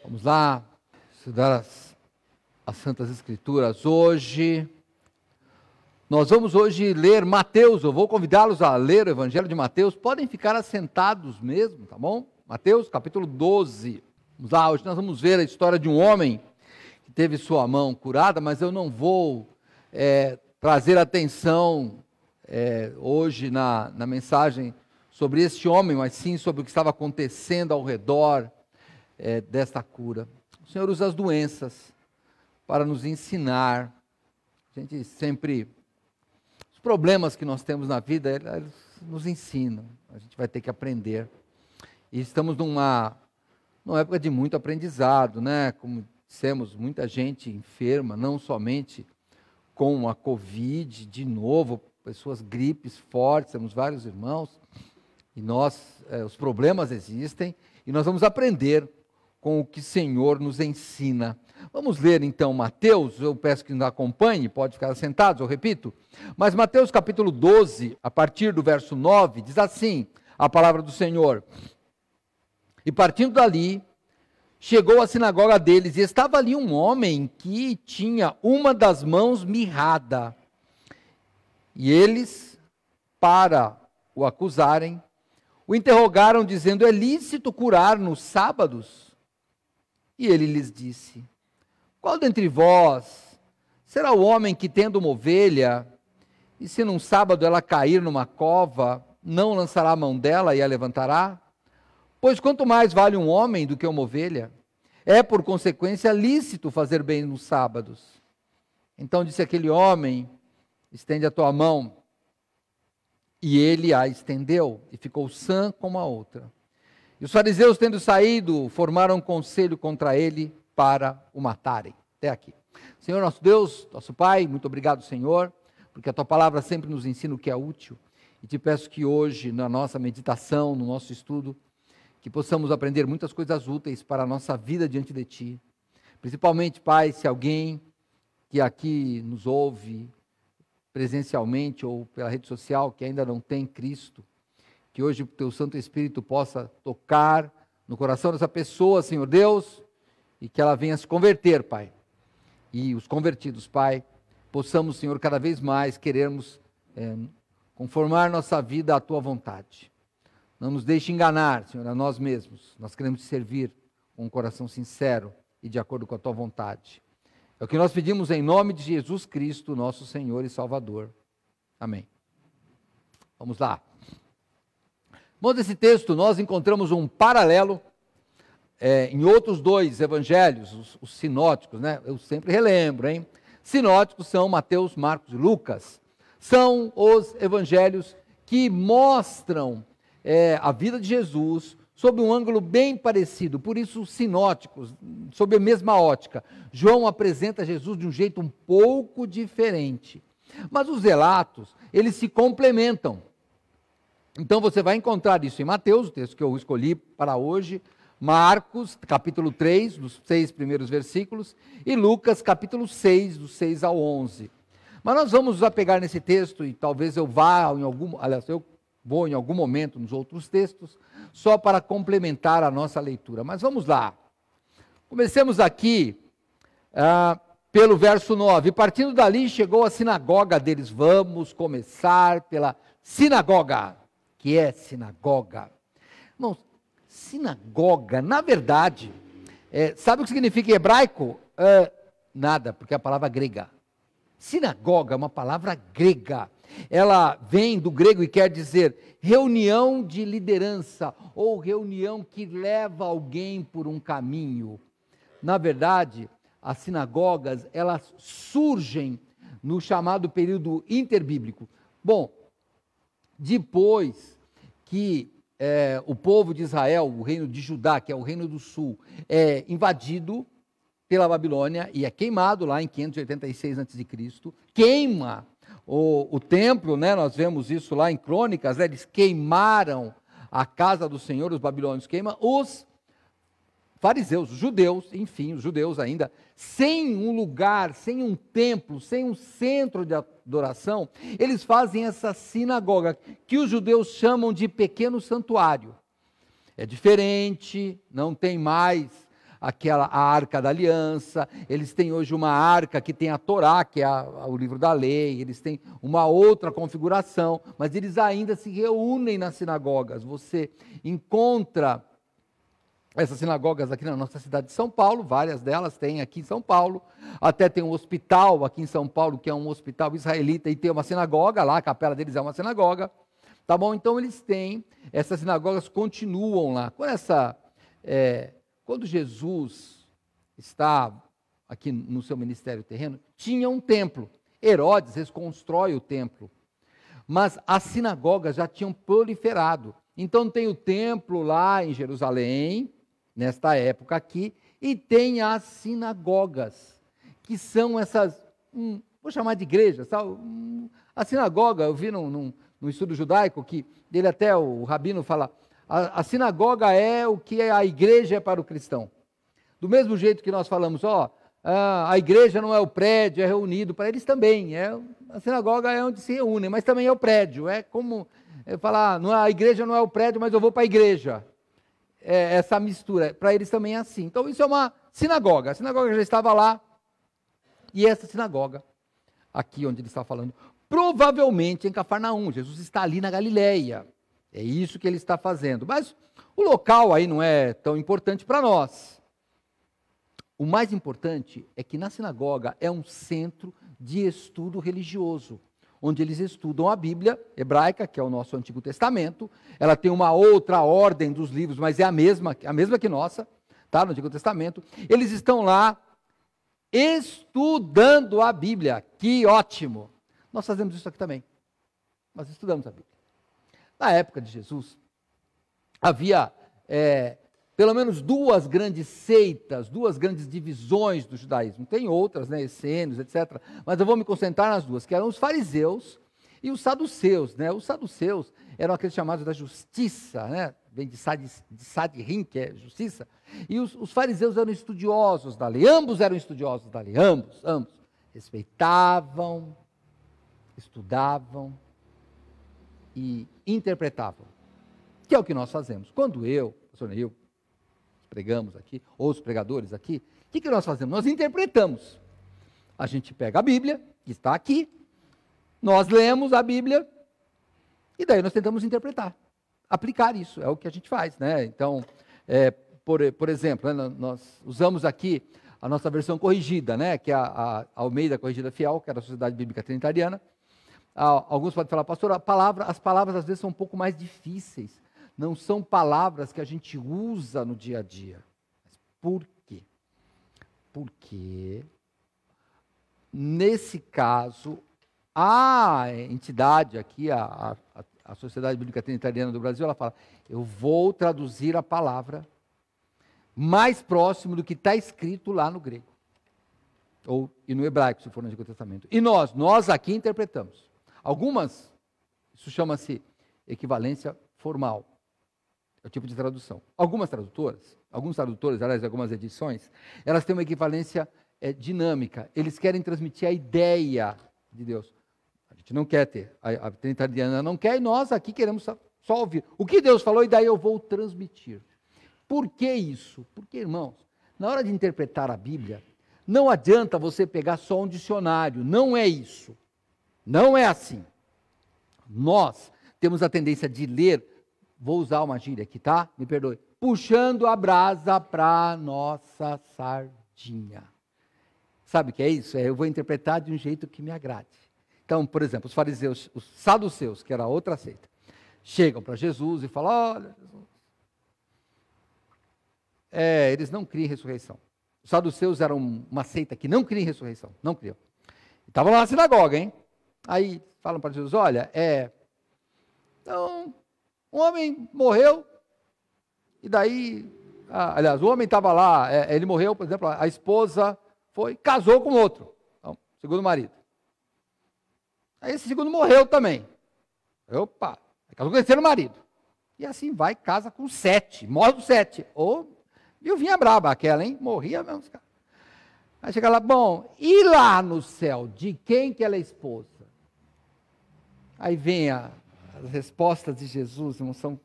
Vamos lá, estudar as Santas Escrituras hoje. Nós vamos hoje ler Mateus, eu vou convidá-los a ler o Evangelho de Mateus, podem ficar assentados mesmo, tá bom? Mateus, capítulo 12. Vamos lá, hoje nós vamos ver a história de um homem que teve sua mão curada, mas eu não vou trazer atenção hoje na mensagem sobre este homem, mas sim sobre o que estava acontecendo ao redor desta cura. O Senhor usa as doenças para nos ensinar. A gente sempre, os problemas que nós temos na vida, eles nos ensinam. A gente vai ter que aprender. E estamos numa época de muito aprendizado, né? Como dissemos, muita gente enferma, não somente com a Covid, de novo, pessoas gripes fortes, temos vários irmãos, e os problemas existem, e nós vamos aprender com o que o Senhor nos ensina. Vamos ler então Mateus, eu peço que nos acompanhe, pode ficar sentados, eu repito, mas Mateus capítulo 12, a partir do verso 9, diz assim, a palavra do Senhor: E partindo dali, chegou à sinagoga deles, e estava ali um homem que tinha uma das mãos mirrada. E eles, para o acusarem, o interrogaram, dizendo: é lícito curar nos sábados? E ele lhes disse: qual dentre vós será o homem que, tendo uma ovelha, e se num sábado ela cair numa cova, não lançará a mão dela e a levantará? Pois quanto mais vale um homem do que uma ovelha? É, por consequência, lícito fazer bem nos sábados. Então disse aquele homem: estende a tua mão. E ele a estendeu, e ficou sã como a outra. E os fariseus, tendo saído, formaram um conselho contra ele para o matarem. Até aqui. Senhor nosso Deus, nosso Pai, muito obrigado, Senhor, porque a tua palavra sempre nos ensina o que é útil. E te peço que hoje, na nossa meditação, no nosso estudo, que possamos aprender muitas coisas úteis para a nossa vida diante de ti. Principalmente, Pai, se alguém que aqui nos ouve presencialmente ou pela rede social, que ainda não tem Cristo, que hoje o teu Santo Espírito possa tocar no coração dessa pessoa, Senhor Deus, e que ela venha se converter, Pai. E os convertidos, Pai, possamos, Senhor, cada vez mais querermos conformar nossa vida à tua vontade. Não nos deixe enganar, Senhor, a nós mesmos. Nós queremos te servir com um coração sincero e de acordo com a tua vontade. É o que nós pedimos em nome de Jesus Cristo, nosso Senhor e Salvador. Amém. Vamos lá. Bom, nesse texto nós encontramos um paralelo em outros dois evangelhos, os sinóticos, né? Eu sempre relembro, hein? Sinóticos são Mateus, Marcos e Lucas. São os evangelhos que mostram a vida de Jesus sob um ângulo bem parecido, por isso sinóticos, sob a mesma ótica. João apresenta Jesus de um jeito um pouco diferente. Mas os relatos, eles se complementam. Então você vai encontrar isso em Mateus, o texto que eu escolhi para hoje, Marcos, capítulo 3, dos 6 primeiros versículos, e Lucas, capítulo 6, dos 6 ao 11. Mas nós vamos nos apegar nesse texto, e talvez eu vou em algum momento nos outros textos, só para complementar a nossa leitura. Mas vamos lá. Comecemos aqui pelo verso 9. Partindo dali, chegou a sinagoga deles. Vamos começar pela sinagoga. Que é sinagoga? Irmãos, sinagoga, na verdade, sabe o que significa em hebraico? Nada, porque é a palavra grega. Sinagoga é uma palavra grega. Ela vem do grego e quer dizer reunião de liderança ou reunião que leva alguém por um caminho. Na verdade, as sinagogas, elas surgem no chamado período interbíblico. Bom, depois que o povo de Israel, o reino de Judá, que é o reino do sul, é invadido pela Babilônia e é queimado lá em 586 a.C., queima o templo, né? Nós vemos isso lá em Crônicas, né? Eles queimaram a casa do Senhor, os babilônios queimam, os fariseus, os judeus, enfim, os judeus ainda, sem um lugar, sem um templo, sem um centro de adoração, eles fazem essa sinagoga, que os judeus chamam de pequeno santuário. É diferente, não tem mais a Arca da Aliança, eles têm hoje uma arca que tem a Torá, que é o livro da lei, eles têm uma outra configuração, mas eles ainda se reúnem nas sinagogas. Você encontra essas sinagogas aqui na nossa cidade de São Paulo, várias delas tem aqui em São Paulo, até tem um hospital aqui em São Paulo, que é um hospital israelita, e tem uma sinagoga lá, a capela deles é uma sinagoga, tá bom? Então eles têm, essas sinagogas continuam lá. Quando Jesus está aqui no seu ministério terreno, tinha um templo. Herodes reconstrói o templo, mas as sinagogas já tinham proliferado. Então tem o templo lá em Jerusalém, nesta época aqui, e tem as sinagogas, que são essas, vou chamar de igrejas. A sinagoga, eu vi num estudo judaico, que dele até o rabino fala, a sinagoga é o que a igreja é para o cristão. Do mesmo jeito que nós falamos, a igreja não é o prédio, é reunido, para eles também, a sinagoga é onde se reúnem, mas também é o prédio, é como falar, a igreja não é o prédio, mas eu vou para a igreja. Essa mistura, para eles também é assim. Então isso é uma sinagoga, a sinagoga já estava lá, e essa sinagoga, aqui onde ele está falando, provavelmente em Cafarnaum, Jesus está ali na Galileia, é isso que ele está fazendo, mas o local aí não é tão importante para nós. O mais importante é que na sinagoga é um centro de estudo religioso, onde eles estudam a Bíblia hebraica, que é o nosso Antigo Testamento. Ela tem uma outra ordem dos livros, mas é a mesma que nossa, tá? No Antigo Testamento. Eles estão lá estudando a Bíblia. Que ótimo! Nós fazemos isso aqui também. Nós estudamos a Bíblia. Na época de Jesus, havia pelo menos duas grandes seitas, duas grandes divisões do judaísmo. Tem outras, essênios, etc. Mas eu vou me concentrar nas duas, que eram os fariseus e os saduceus. Os saduceus eram aqueles chamados da justiça, vem de Sadrim, que é justiça. E os fariseus eram estudiosos da lei. Ambos eram estudiosos da lei, ambos. Respeitavam, estudavam e interpretavam. Que é o que nós fazemos. Quando pastor Neil, pregamos aqui, ou os pregadores aqui, o que nós fazemos? Nós interpretamos. A gente pega a Bíblia, que está aqui, nós lemos a Bíblia, e daí nós tentamos interpretar, aplicar isso, é o que a gente faz, Então, por exemplo, nós usamos aqui a nossa versão corrigida, que é a Almeida Corrigida Fiel, que é da Sociedade Bíblica Trinitariana. Alguns podem falar, pastor, as palavras às vezes são um pouco mais difíceis, não são palavras que a gente usa no dia a dia. Mas por quê? Porque, nesse caso, a entidade aqui, a Sociedade Bíblica Trinitariana do Brasil, ela fala, eu vou traduzir a palavra mais próximo do que está escrito lá no grego. E no hebraico, se for no Antigo Testamento. E nós aqui interpretamos. Isso chama-se equivalência formal. É o tipo de tradução. Alguns tradutores, aliás, algumas edições, elas têm uma equivalência dinâmica. Eles querem transmitir a ideia de Deus. A gente não quer ter. A Trinitariana não quer, e nós aqui queremos só ouvir. O que Deus falou, e daí eu vou transmitir. Por que isso? Porque, irmãos, na hora de interpretar a Bíblia, não adianta você pegar só um dicionário. Não é isso. Não é assim. Nós temos a tendência de ler, vou usar uma gíria aqui, tá? Me perdoe. Puxando a brasa para nossa sardinha. Sabe o que é isso? Eu vou interpretar de um jeito que me agrade. Então, por exemplo, os fariseus, os saduceus, que era outra seita, chegam para Jesus e falam, olha, Jesus, eles não criam ressurreição. Os saduceus eram uma seita que não cria ressurreição, não criam. Estavam lá na sinagoga, hein? Aí falam para Jesus, olha, então, um homem morreu, e daí, aliás, o homem estava lá, ele morreu, por exemplo, a esposa casou com outro, então, segundo marido. Aí esse segundo morreu também. Opa, casou com o terceiro marido. E assim vai, casa com 7, morre com 7. Viuvinha braba aquela, hein? Morria mesmo. Aí chega lá, bom, e lá no céu, de quem que ela é esposa? Aí vem as respostas de Jesus, irmão, são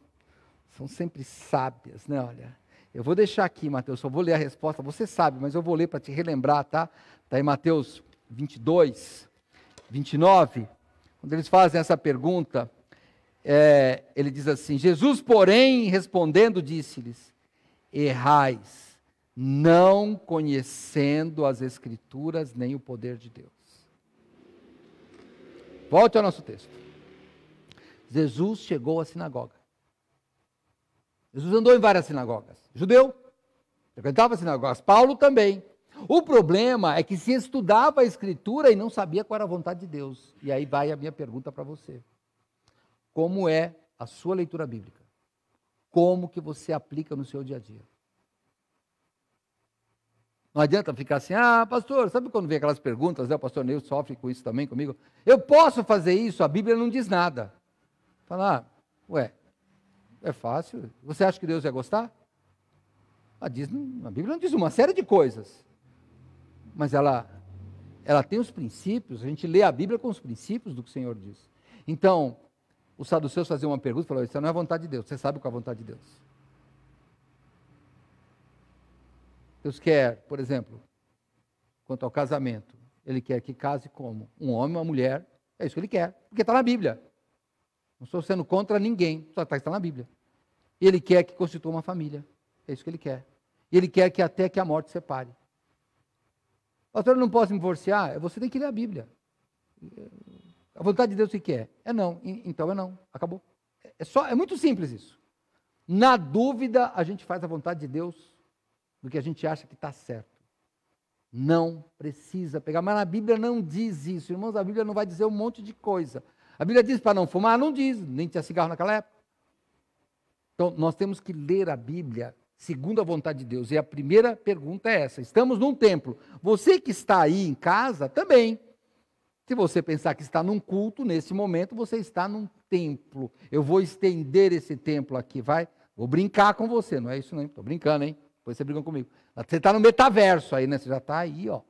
sempre sábias, Olha, Eu vou deixar aqui, Mateus, só vou ler a resposta, você sabe, mas eu vou ler para te relembrar, tá? Está em Mateus 22, 29, quando eles fazem essa pergunta, ele diz assim: Jesus, porém, respondendo, disse-lhes: errais, não conhecendo as Escrituras nem o poder de Deus. Volte ao nosso texto. Jesus chegou à sinagoga. Jesus andou em várias sinagogas. Judeu, frequentava sinagogas. Paulo também. O problema é que se estudava a Escritura e não sabia qual era a vontade de Deus. E aí vai a minha pergunta para você. Como é a sua leitura bíblica? Como que você aplica no seu dia a dia? Não adianta ficar assim, pastor, sabe quando vem aquelas perguntas, o pastor Neil sofre com isso também comigo? Eu posso fazer isso? A Bíblia não diz nada. Fala, é fácil. Você acha que Deus ia gostar? A Bíblia não diz uma série de coisas. Mas ela tem os princípios, a gente lê a Bíblia com os princípios do que o Senhor diz. Então, os saduceus faziam uma pergunta e falaram, isso não é a vontade de Deus, você sabe qual é a vontade de Deus. Deus quer, por exemplo, quanto ao casamento, Ele quer que case como? Um homem e uma mulher, é isso que Ele quer, porque está na Bíblia. Não estou sendo contra ninguém, só está na Bíblia. E Ele quer que constitua uma família, é isso que Ele quer. E Ele quer que até que a morte separe. Pastor, eu não posso me divorciar? Você tem que ler a Bíblia. A vontade de Deus o que é? É não, então é não, acabou. É muito simples isso. Na dúvida, a gente faz a vontade de Deus do que a gente acha que está certo. Não precisa pegar, mas a Bíblia não diz isso, irmãos, a Bíblia não vai dizer um monte de coisa. A Bíblia diz para não fumar? Não diz, nem tinha cigarro naquela época. Então, nós temos que ler a Bíblia segundo a vontade de Deus, e a primeira pergunta é essa, estamos num templo, você que está aí em casa, também, se você pensar que está num culto, nesse momento, você está num templo, eu vou estender esse templo aqui, vou brincar com você, não é isso não, estou brincando, hein? Depois você briga comigo. Você está no metaverso aí, né? Você já está aí, ó.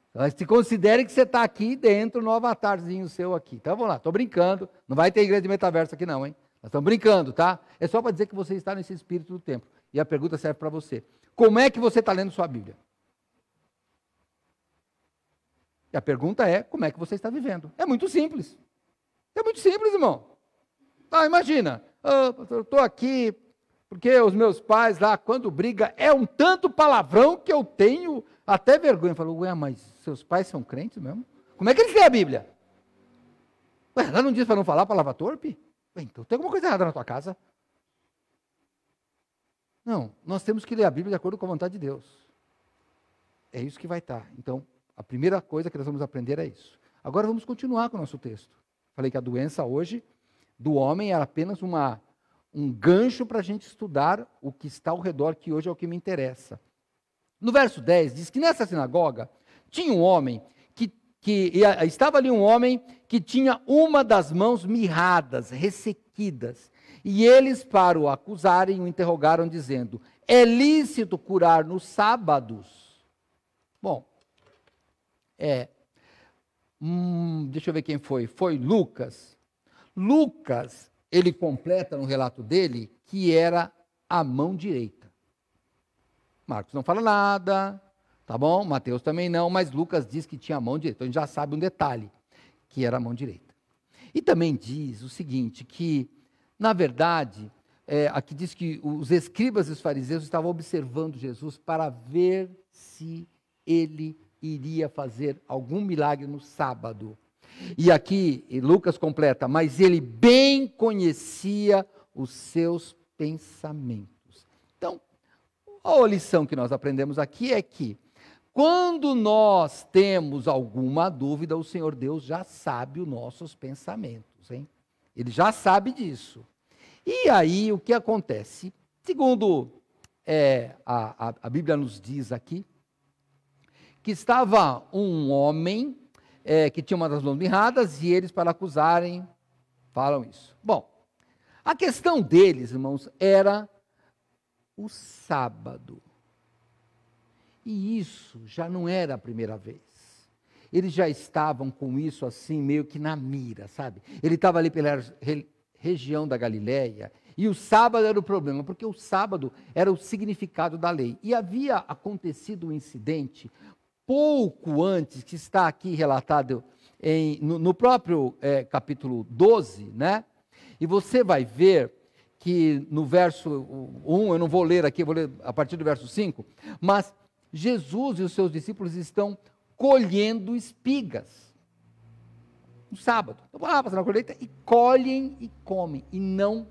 Então, se considere que você está aqui dentro no avatarzinho seu aqui. Então, vamos lá, estou brincando. Não vai ter igreja de metaverso aqui não, hein? Nós estamos brincando, tá? É só para dizer que você está nesse espírito do templo. E a pergunta serve para você. Como é que você está lendo sua Bíblia? E a pergunta é, como é que você está vivendo? É muito simples. É muito simples, irmão. Imagina, eu estou aqui... Porque os meus pais lá, quando briga, é um tanto palavrão que eu tenho até vergonha. Eu falo, mas seus pais são crentes mesmo? Como é que eles lêem a Bíblia? Ela não diz para não falar palavra torpe? Então tem alguma coisa errada na tua casa. Não, nós temos que ler a Bíblia de acordo com a vontade de Deus. É isso que vai estar. Então, a primeira coisa que nós vamos aprender é isso. Agora vamos continuar com o nosso texto. Falei que a doença hoje do homem era apenas um gancho para a gente estudar o que está ao redor, que hoje é o que me interessa. No verso 10, diz que nessa sinagoga tinha um homem, estava ali um homem que tinha uma das mãos mirradas, ressequidas. E eles, para o acusarem, o interrogaram, dizendo, é lícito curar nos sábados? Bom, deixa eu ver quem foi. Foi Lucas. Lucas, ele completa no relato dele que era a mão direita. Marcos não fala nada, tá bom? Mateus também não, mas Lucas diz que tinha a mão direita. Então a gente já sabe um detalhe, que era a mão direita. E também diz o seguinte, que, na verdade, aqui diz que os escribas e os fariseus estavam observando Jesus para ver se ele iria fazer algum milagre no sábado. E aqui Lucas completa, mas ele bem conhecia os seus pensamentos. Então, a lição que nós aprendemos aqui é que, quando nós temos alguma dúvida, o Senhor Deus já sabe os nossos pensamentos, hein? Ele já sabe disso. E aí, o que acontece? Segundo a Bíblia nos diz aqui, que estava um homem que tinha uma das mãos mirradas, e eles, para acusarem, falam isso. Bom, a questão deles, irmãos, era o sábado. E isso já não era a primeira vez. Eles já estavam com isso assim, meio que na mira, sabe? Ele estava ali pela região da Galileia, E o sábado era o problema, porque o sábado era o significado da lei. E havia acontecido um incidente pouco antes, que está aqui relatado no próprio capítulo 12, né? E você vai ver que no verso 1, eu não vou ler aqui, eu vou ler a partir do verso 5, mas Jesus e os seus discípulos estão colhendo espigas no sábado. Então, passam na colheita e colhem e comem, e não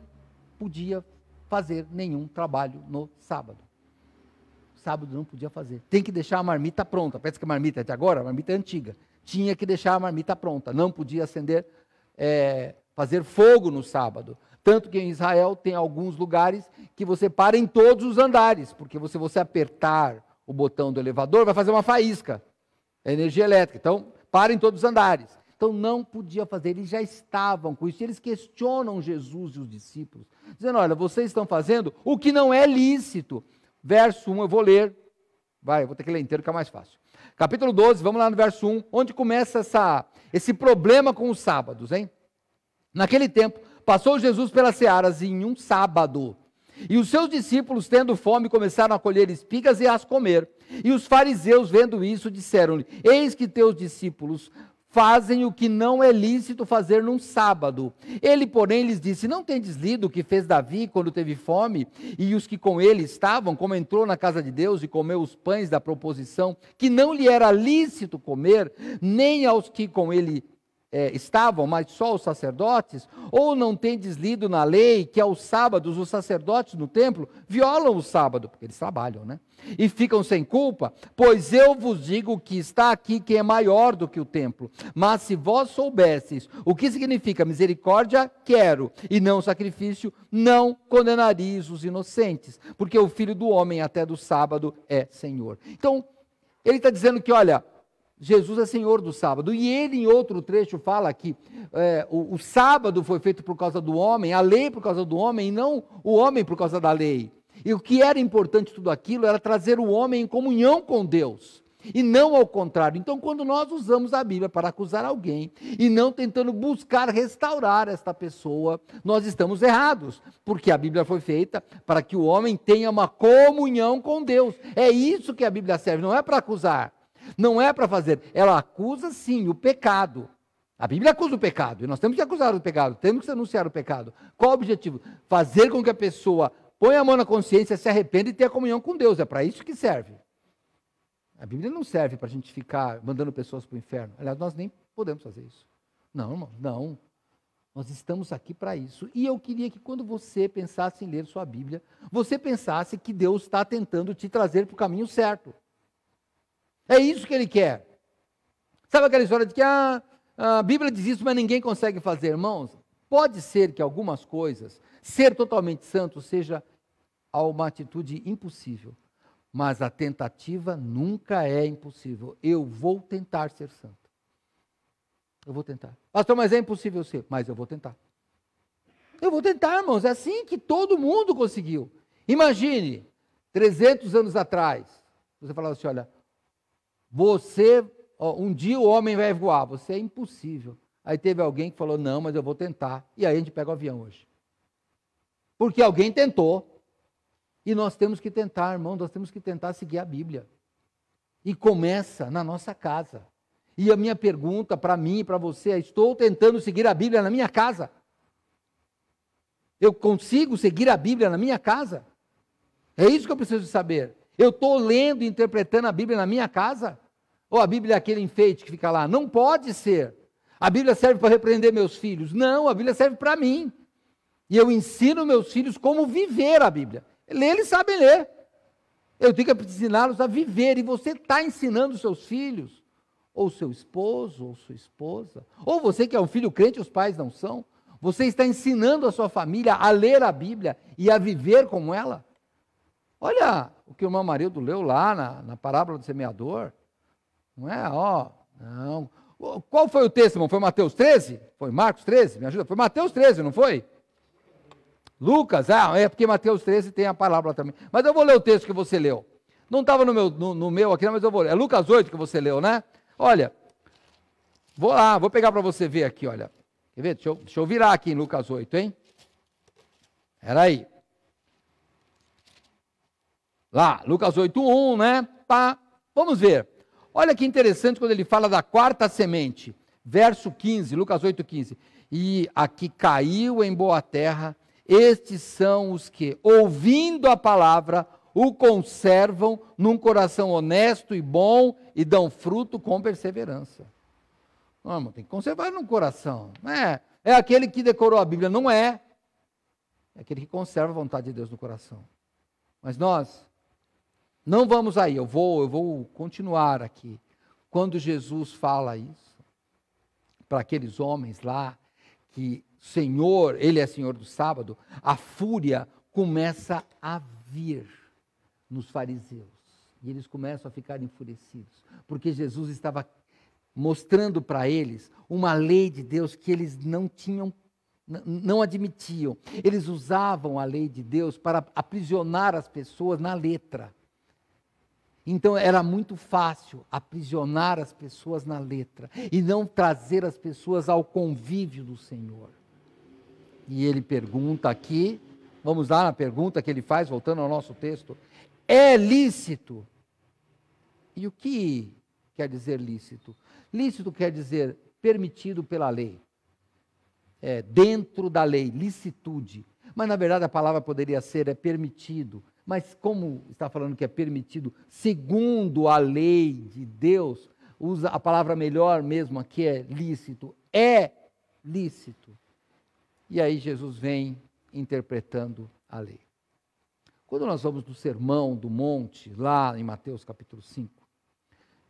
podia fazer nenhum trabalho no sábado. Sábado não podia fazer. Tem que deixar a marmita pronta. Parece que a marmita é de agora, a marmita é antiga. Tinha que deixar a marmita pronta. Não podia fazer fogo no sábado. Tanto que em Israel tem alguns lugares que você para em todos os andares, porque se você apertar o botão do elevador, vai fazer uma faísca. É energia elétrica. Então, para em todos os andares. Então não podia fazer, eles já estavam com isso, eles questionam Jesus e os discípulos, dizendo, olha, vocês estão fazendo o que não é lícito. Verso 1, eu vou ler, eu vou ter que ler inteiro que é mais fácil. Capítulo 12, vamos lá no verso 1, onde começa esse problema com os sábados, hein? Naquele tempo, passou Jesus pelas searas em um sábado, e os seus discípulos, tendo fome, começaram a colher espigas e as comer. E os fariseus, vendo isso, disseram-lhe, eis que teus discípulos fazem o que não é lícito fazer num sábado. Ele, porém, lhes disse, não tendes lido o que fez Davi quando teve fome, e os que com ele estavam, como entrou na casa de Deus e comeu os pães da proposição, que não lhe era lícito comer, nem aos que com ele estavam, mas só os sacerdotes? Ou não tendes lido na lei que aos sábados os sacerdotes no templo violam o sábado, porque eles trabalham, né? E ficam sem culpa? Pois eu vos digo que está aqui quem é maior do que o templo. Mas se vós soubesseis o que significa misericórdia, quero, e não sacrifício, não condenareis os inocentes, porque o Filho do Homem até do sábado é Senhor. Então, ele está dizendo que, olha, Jesus é Senhor do sábado, e ele em outro trecho fala que o sábado foi feito por causa do homem, a lei por causa do homem, e não o homem por causa da lei. E o que era importante de tudo aquilo era trazer o homem em comunhão com Deus, e não ao contrário. Então, quando nós usamos a Bíblia para acusar alguém, e não tentando buscar restaurar esta pessoa, nós estamos errados, porque a Bíblia foi feita para que o homem tenha uma comunhão com Deus. É isso que a Bíblia serve, não é para acusar. Não é para fazer, ela acusa sim o pecado. A Bíblia acusa o pecado, e nós temos que acusar o pecado, temos que anunciar o pecado. Qual o objetivo? Fazer com que a pessoa ponha a mão na consciência, se arrependa e tenha comunhão com Deus, é para isso que serve. A Bíblia não serve para a gente ficar mandando pessoas para o inferno, aliás, nós nem podemos fazer isso. Não, irmão, não. Nós estamos aqui para isso. E eu queria que quando você pensasse em ler sua Bíblia, você pensasse que Deus está tentando te trazer para o caminho certo. É isso que ele quer. Sabe aquela história de que a Bíblia diz isso, mas ninguém consegue fazer? Irmãos, pode ser que algumas coisas, ser totalmente santo, seja uma atitude impossível. Mas a tentativa nunca é impossível. Eu vou tentar ser santo. Eu vou tentar. Pastor, mas é impossível ser. Mas eu vou tentar. Eu vou tentar, irmãos. É assim que todo mundo conseguiu. Imagine, 300 anos atrás, você falava assim, olha, um dia o homem vai voar, você é impossível. Aí teve alguém que falou, não, mas eu vou tentar. E aí a gente pega o avião hoje. Porque alguém tentou. E nós temos que tentar, irmão, nós temos que tentar seguir a Bíblia. E começa na nossa casa. E a minha pergunta para mim e para você é, estou tentando seguir a Bíblia na minha casa? Eu consigo seguir a Bíblia na minha casa? É isso que eu preciso saber. Eu estou lendo e interpretando a Bíblia na minha casa? Ou a Bíblia é aquele enfeite que fica lá? Não pode ser. A Bíblia serve para repreender meus filhos? Não, a Bíblia serve para mim. E eu ensino meus filhos como viver a Bíblia. Eles sabem ler. Eu tenho que ensiná-los a viver. E você está ensinando seus filhos, ou seu esposo, ou sua esposa, ou você que é um filho crente, os pais não são. Você está ensinando a sua família a ler a Bíblia e a viver como ela? Olha o que o irmão Marildo leu lá na parábola do semeador. Não é? Não. Qual foi o texto, irmão? Foi Mateus 13? Foi Marcos 13? Me ajuda? Foi Mateus 13, não foi? Lucas? É porque Mateus 13 tem a parábola também. Mas eu vou ler o texto que você leu. Não estava no meu aqui, mas eu vou ler. É Lucas 8 que você leu, né? Olha, vou pegar para você ver aqui, olha. Quer ver? Deixa eu virar aqui em Lucas 8, hein? Era aí. Lá, Lucas 8:1, né? Pá. Vamos ver. Olha que interessante quando ele fala da quarta semente. Verso 15, Lucas 8:15. E aqui caiu em boa terra, estes são os que, ouvindo a palavra, o conservam num coração honesto e bom e dão fruto com perseverança. Não, irmão, tem que conservar no coração. Não é aquele que decorou a Bíblia, não é. É aquele que conserva a vontade de Deus no coração. Mas nós não vamos aí, eu vou continuar aqui. Quando Jesus fala isso, para aqueles homens lá, que Senhor, Ele é Senhor do sábado, a fúria começa a vir nos fariseus. E eles começam a ficar enfurecidos, porque Jesus estava mostrando para eles uma lei de Deus que eles não admitiam. Eles usavam a lei de Deus para aprisionar as pessoas na letra. Então era muito fácil aprisionar as pessoas na letra e não trazer as pessoas ao convívio do Senhor. E ele pergunta aqui, vamos lá na pergunta que ele faz, voltando ao nosso texto: é lícito? E o que quer dizer lícito? Lícito quer dizer permitido pela lei. Dentro da lei, licitude. Mas na verdade a palavra poderia ser permitido. Mas como está falando que é permitido segundo a lei de Deus, usa a palavra melhor mesmo aqui, é lícito. É lícito. E aí Jesus vem interpretando a lei. Quando nós vamos no Sermão do Monte, lá em Mateus capítulo 5,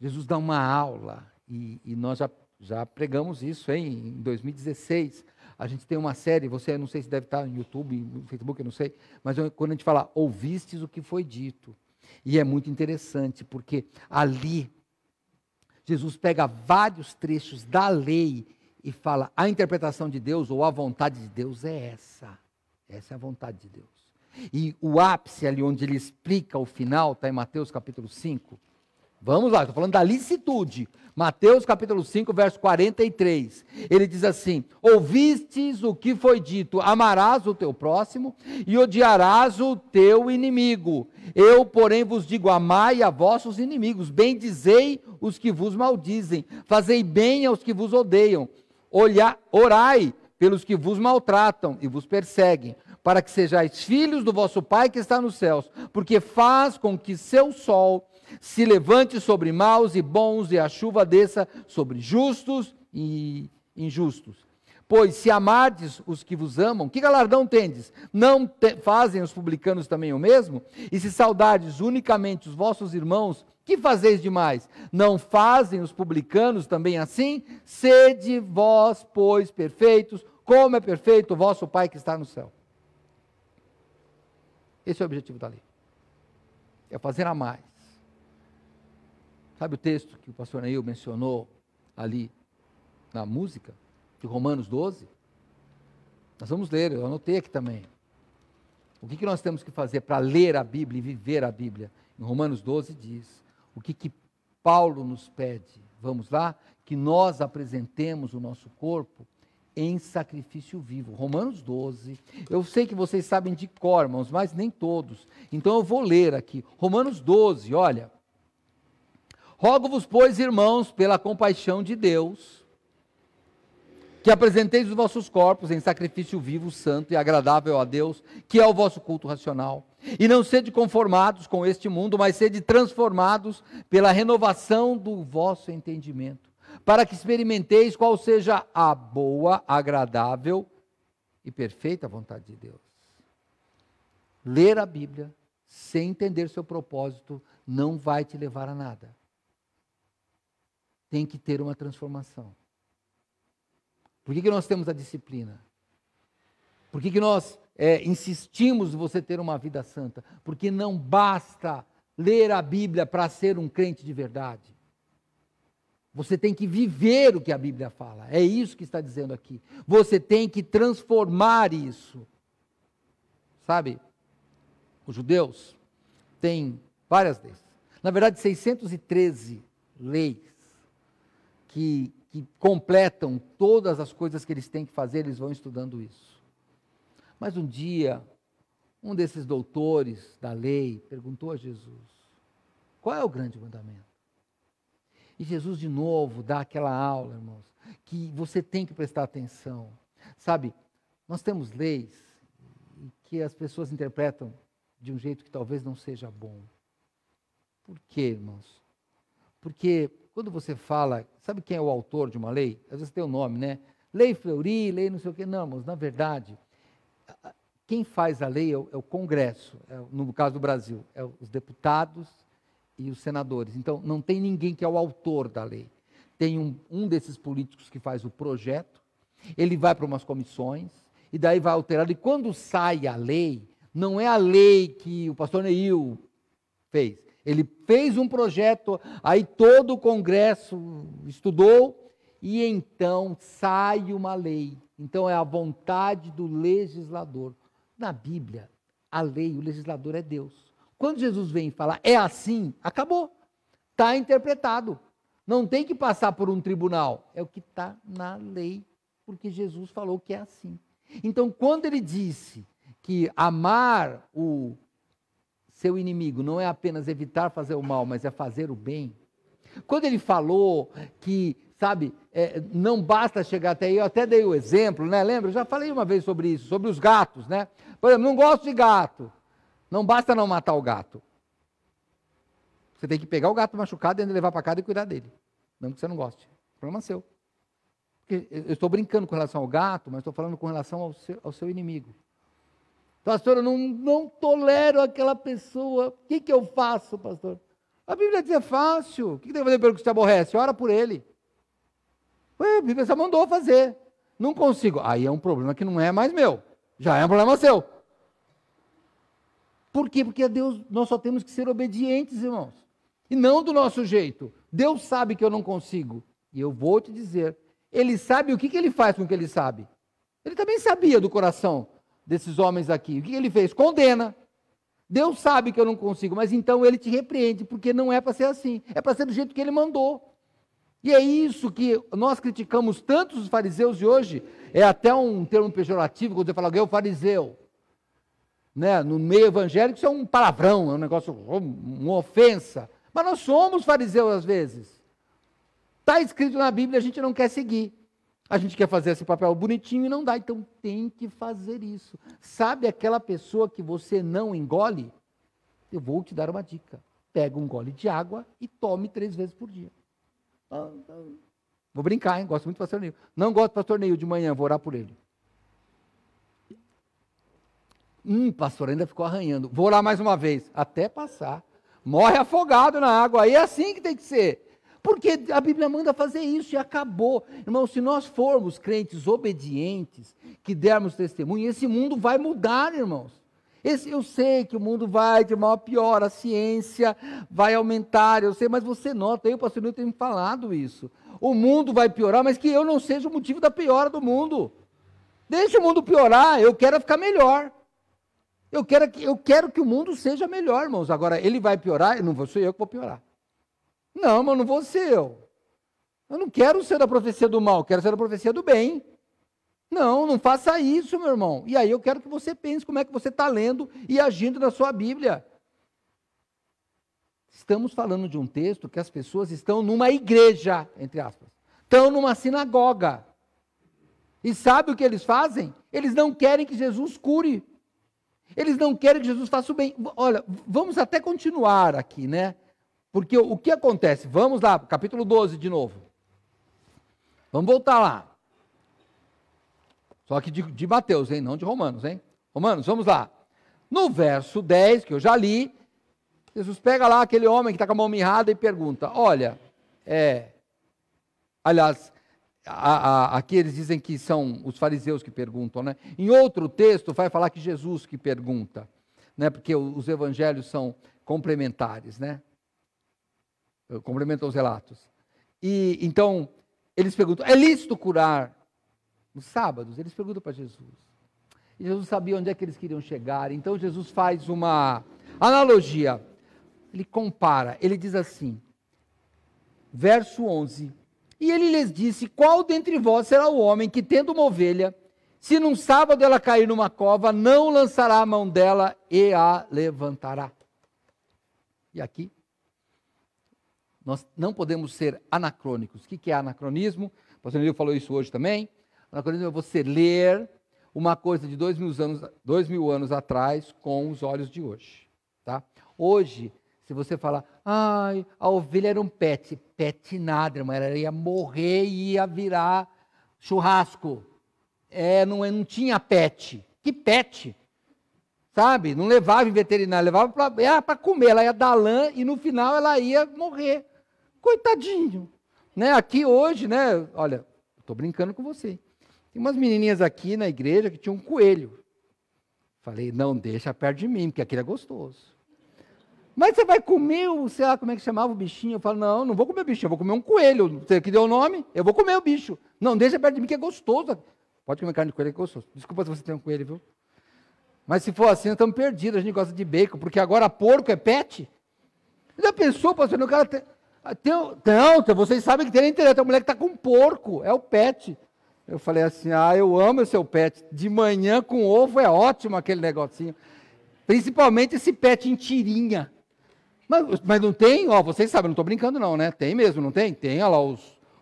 Jesus dá uma aula, e nós já pregamos isso em 2016. A gente tem uma série, você não sei se deve estar no YouTube, no Facebook, eu não sei, mas quando a gente fala, ouvistes o que foi dito. E é muito interessante, porque ali, Jesus pega vários trechos da lei e fala, a interpretação de Deus, ou a vontade de Deus é essa. Essa é a vontade de Deus. E o ápice ali, onde ele explica o final, está em Mateus capítulo 5. Vamos lá, estou falando da licitude. Mateus capítulo 5, verso 43. Ele diz assim: ouvistes o que foi dito, amarás o teu próximo e odiarás o teu inimigo. Eu, porém, vos digo, amai a vossos inimigos, bendizei os que vos maldizem, fazei bem aos que vos odeiam, orai pelos que vos maltratam e vos perseguem, para que sejais filhos do vosso Pai que está nos céus, porque faz com que seu sol se levante sobre maus e bons, e a chuva desça sobre justos e injustos. Pois se amardes os que vos amam, que galardão tendes? Não fazem os publicanos também o mesmo? E se saudardes unicamente os vossos irmãos, que fazeis demais? Não fazem os publicanos também assim? Sede vós, pois, perfeitos, como é perfeito o vosso Pai que está no céu. Esse é o objetivo da lei. É fazer a mais. Sabe o texto que o pastor Neil mencionou ali na música, de Romanos 12? Nós vamos ler, eu anotei aqui também. O que nós temos que fazer para ler a Bíblia e viver a Bíblia? Em Romanos 12 diz, o que Paulo nos pede? Vamos lá? Que nós apresentemos o nosso corpo em sacrifício vivo. Romanos 12, eu sei que vocês sabem de cor, irmãos, mas nem todos. Então eu vou ler aqui. Romanos 12, olha. Rogo-vos, pois, irmãos, pela compaixão de Deus, que apresenteis os vossos corpos em sacrifício vivo, santo e agradável a Deus, que é o vosso culto racional. E não sede conformados com este mundo, mas sede transformados pela renovação do vosso entendimento, para que experimenteis qual seja a boa, agradável e perfeita vontade de Deus. Ler a Bíblia sem entender seu propósito não vai te levar a nada. Tem que ter uma transformação. Por que nós temos a disciplina? Por que nós insistimos em você ter uma vida santa? Porque não basta ler a Bíblia para ser um crente de verdade. Você tem que viver o que a Bíblia fala. É isso que está dizendo aqui. Você tem que transformar isso. Sabe, os judeus têm várias leis. Na verdade, 613 leis que completam todas as coisas que eles têm que fazer, eles vão estudando isso. Mas um dia, um desses doutores da lei perguntou a Jesus: qual é o grande mandamento? E Jesus de novo dá aquela aula, irmãos, que você tem que prestar atenção. Sabe, nós temos leis que as pessoas interpretam de um jeito que talvez não seja bom. Por quê, irmãos? Porque quando você fala, sabe quem é o autor de uma lei? Às vezes tem o nome, né? Lei Fleury, lei não sei o quê. Não, irmãos, na verdade, quem faz a lei é o Congresso, no caso do Brasil, é os deputados e os senadores. Então, não tem ninguém que é o autor da lei. Tem um desses políticos que faz o projeto, ele vai para umas comissões, e daí vai alterar. E quando sai a lei, não é a lei que o pastor Neil fez. Ele fez um projeto, aí todo o Congresso estudou, e então sai uma lei. Então é a vontade do legislador. Na Bíblia, a lei, o legislador é Deus. Quando Jesus vem falar, é assim, acabou. Está interpretado. Não tem que passar por um tribunal. É o que está na lei, porque Jesus falou que é assim. Então, quando ele disse que amar o seu inimigo não é apenas evitar fazer o mal, mas é fazer o bem. Quando ele falou que, sabe, não basta chegar até aí, eu até dei o exemplo, né? Lembra? Eu já falei uma vez sobre isso, sobre os gatos, né? Por exemplo, não gosto de gato. Não basta não matar o gato. Você tem que pegar o gato machucado e levar para casa e cuidar dele. Não que você não goste. Problema seu. Porque eu estou brincando com relação ao gato, mas estou falando com relação ao seu inimigo. Pastor, eu não tolero aquela pessoa. O que eu faço, pastor? A Bíblia diz é fácil. O que tem que fazer pelo que você aborrece? Ora por ele. Ué, a Bíblia só mandou fazer. Não consigo. Aí é um problema que não é mais meu. Já é um problema seu. Por quê? Porque a Deus, nós só temos que ser obedientes, irmãos. E não do nosso jeito. Deus sabe que eu não consigo. E eu vou te dizer, ele sabe o que ele faz com o que ele sabe. Ele também sabia do coração desses homens aqui. O que ele fez? Condena. Deus sabe que eu não consigo, mas então ele te repreende, porque não é para ser assim. É para ser do jeito que ele mandou. E é isso que nós criticamos tanto os fariseus de hoje. É até um termo pejorativo, quando você fala alguém é o fariseu. Né? No meio evangélico isso é um palavrão, é um negócio, uma ofensa. Mas nós somos fariseus às vezes. Está escrito na Bíblia, a gente não quer seguir. A gente quer fazer esse papel bonitinho e não dá, então tem que fazer isso. Sabe aquela pessoa que você não engole? Eu vou te dar uma dica. Pega um gole de água e tome 3 vezes por dia. Vou brincar, hein? Gosto muito do pastor Neil. Não gosto do pastor Neil de manhã, vou orar por ele. Pastor, ainda ficou arranhando. Vou orar mais uma vez, até passar. Morre afogado na água, aí é assim que tem que ser. Porque a Bíblia manda fazer isso e acabou. Irmão, se nós formos crentes obedientes, que dermos testemunho, esse mundo vai mudar, irmãos. Eu sei que o mundo vai de mal a pior, a ciência vai aumentar, eu sei, mas você nota, o pastor Nilton tem me falado isso. O mundo vai piorar, mas que eu não seja o motivo da piora do mundo. Deixa o mundo piorar, eu quero ficar melhor. Eu quero que o mundo seja melhor, irmãos. Agora, ele vai piorar, não vou ser eu que vou piorar. Não, mas não vou ser eu. Eu não quero ser da profecia do mal, quero ser da profecia do bem. Não faça isso, meu irmão. E aí eu quero que você pense como é que você está lendo e agindo na sua Bíblia. Estamos falando de um texto que as pessoas estão numa igreja, entre aspas. Estão numa sinagoga. E sabe o que eles fazem? Eles não querem que Jesus cure. Eles não querem que Jesus faça o bem. Olha, vamos até continuar aqui, né? Porque o que acontece? Vamos lá, capítulo 12 de novo. Vamos voltar lá. Só que de Mateus, hein? Não de Romanos, hein? Romanos, vamos lá. No verso 10, que eu já li, Jesus pega lá aquele homem que está com a mão mirrada e pergunta, olha, aliás, aqui eles dizem que são os fariseus que perguntam, né? Em outro texto vai falar que Jesus que pergunta, né? Porque os evangelhos são complementares, né? Complementam os relatos. E então, eles perguntam, é lícito curar nos sábados? Eles perguntam para Jesus. E Jesus sabia onde é que eles queriam chegar. Então, Jesus faz uma analogia. Ele compara, ele diz assim, verso 11, e ele lhes disse, qual dentre vós será o homem que, tendo uma ovelha, Se num sábado ela cair numa cova, não lançará a mão dela e a levantará. E aqui, nós não podemos ser anacrônicos. O que é anacronismo? O pastor Neil falou isso hoje também. Anacronismo é você ler uma coisa de 2000 anos atrás com os olhos de hoje. Tá? Hoje, se você falar, ai, a ovelha era um pet. Pet nada, irmã, ela ia morrer e ia virar churrasco. Não tinha pet. Que pet? Sabe? Não levava em veterinário, levava para comer. Ela ia dar lã e no final ela ia morrer. Coitadinho. Né? Aqui hoje, né? Olha, estou brincando com você. Tem umas menininhas aqui na igreja que tinham um coelho. Falei, não deixa perto de mim, porque aquilo é gostoso. Mas você vai comer, sei lá como é que chamava o bichinho? Eu falo, não vou comer o bichinho, eu vou comer um coelho. Você que deu o nome, eu vou comer o bicho. Não deixa perto de mim, que é gostoso. Pode comer carne de coelho, que é gostoso. Desculpa se você tem um coelho, viu? Mas se for assim, nós estamos perdidos. A gente gosta de bacon, porque agora porco é pet. Já pensou, pastor? O cara não, vocês sabem que tem na internet, tem uma mulher que está com porco, é o pet. Eu falei assim, eu amo o seu pet. De manhã com ovo é ótimo aquele negocinho. Principalmente esse pet em tirinha. Mas não tem? Vocês sabem, não estou brincando não, né? Tem mesmo, não tem? Tem, olha lá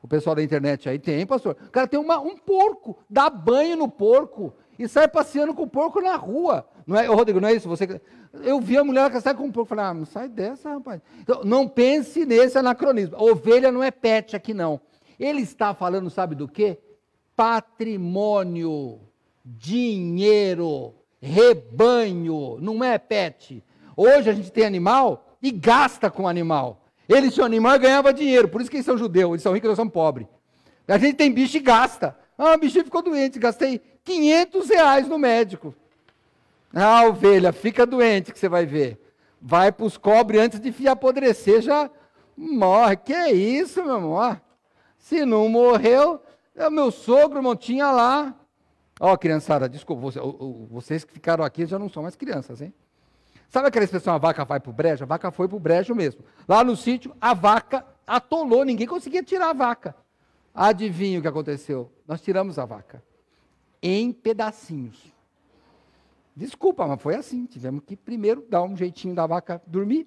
o pessoal da internet aí, tem, pastor. O cara tem um porco, dá banho no porco e sai passeando com o porco na rua. Não é, Rodrigo, não é isso? Eu vi a mulher que sai com o porco, falei, não sai dessa, rapaz. Então, não pense nesse anacronismo. A ovelha não é pet aqui, não. Ele está falando, sabe do quê? Patrimônio, dinheiro, rebanho, não é pet. Hoje a gente tem animal e gasta com animal. Eles tinham animal e ganhava dinheiro, por isso que eles são judeus, eles são ricos e nós somos pobres. A gente tem bicho e gasta. O bichinho ficou doente, gastei R$500 no médico. A ovelha fica doente, que você vai ver. Vai para os cobres antes de apodrecer, já morre. Que é isso, meu amor? Se não morreu, meu sogro, irmão, tinha lá. Criançada, desculpa, vocês que ficaram aqui já não são mais crianças, hein? Sabe aquela expressão, a vaca vai para o brejo? A vaca foi para o brejo mesmo. Lá no sítio, a vaca atolou, ninguém conseguia tirar a vaca. Adivinha o que aconteceu? Nós tiramos a vaca em pedacinhos. Desculpa, mas foi assim. Tivemos que primeiro dar um jeitinho da vaca dormir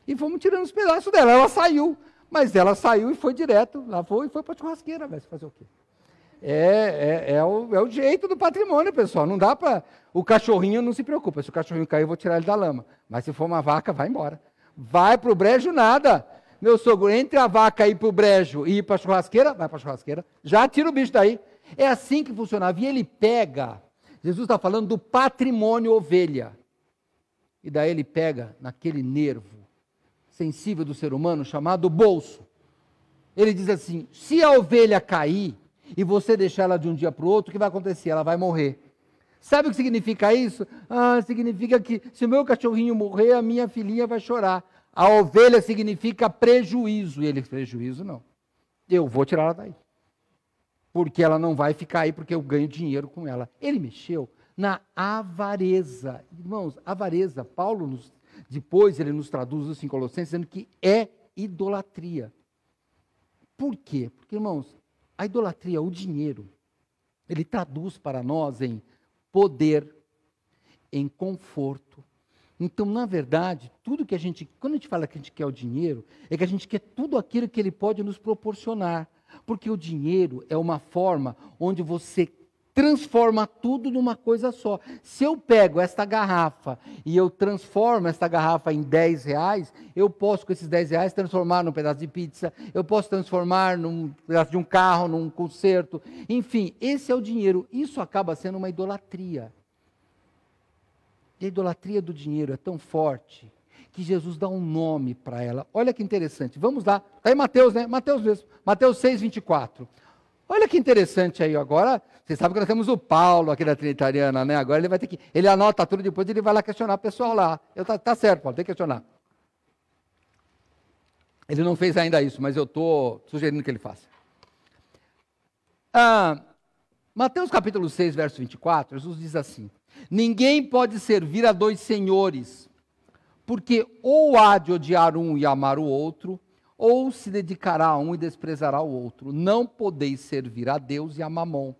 e fomos tirando os pedaços dela. Ela saiu, mas ela saiu e foi direto. Lá foi e foi para a churrasqueira. Vai fazer o quê? É o jeito do patrimônio, pessoal. Não dá para... O cachorrinho não se preocupa. Se o cachorrinho cair, eu vou tirar ele da lama. Mas se for uma vaca, vai embora. Vai para o brejo, nada. Meu sogro, entre a vaca e ir para o brejo e ir para a churrasqueira, vai para a churrasqueira, já tira o bicho daí. É assim que funcionava. E ele pega, Jesus está falando do patrimônio ovelha. E daí ele pega naquele nervo sensível do ser humano chamado bolso. Ele diz assim, se a ovelha cair e você deixar ela de um dia para o outro, o que vai acontecer? Ela vai morrer. Sabe o que significa isso? Significa que se o meu cachorrinho morrer, a minha filhinha vai chorar. A ovelha significa prejuízo. E ele, prejuízo não. Eu vou tirar ela daí. Porque ela não vai ficar aí, porque eu ganho dinheiro com ela. Ele mexeu na avareza. Irmãos, avareza, Paulo, depois ele nos traduz isso em Colossenses, dizendo que é idolatria. Por quê? Porque, irmãos, a idolatria, o dinheiro, ele traduz para nós em poder, em conforto. Então, na verdade, tudo que quando a gente fala que a gente quer o dinheiro, é que a gente quer tudo aquilo que ele pode nos proporcionar. Porque o dinheiro é uma forma onde você transforma tudo numa coisa só. Se eu pego esta garrafa e eu transformo esta garrafa em R$10, eu posso com esses R$10 transformar num pedaço de pizza, eu posso transformar num pedaço de um carro, num concerto. Enfim, esse é o dinheiro. Isso acaba sendo uma idolatria. E a idolatria do dinheiro é tão forte que Jesus dá um nome para ela. Olha que interessante. Vamos lá. Está em Mateus, né? Mateus mesmo. Mateus 6:24. Olha que interessante aí agora. Vocês sabem que nós temos o Paulo aqui da Trinitariana, né? Agora ele vai ter que... Ele anota tudo, depois ele vai lá questionar o pessoal lá. Tá certo, Paulo, tem que questionar. Ele não fez ainda isso, mas eu estou sugerindo que ele faça. Mateus capítulo 6, verso 24, Jesus diz assim: ninguém pode servir a dois senhores, porque ou há de odiar um e amar o outro, ou se dedicará a um e desprezará o outro. Não podeis servir a Deus e a Mamon.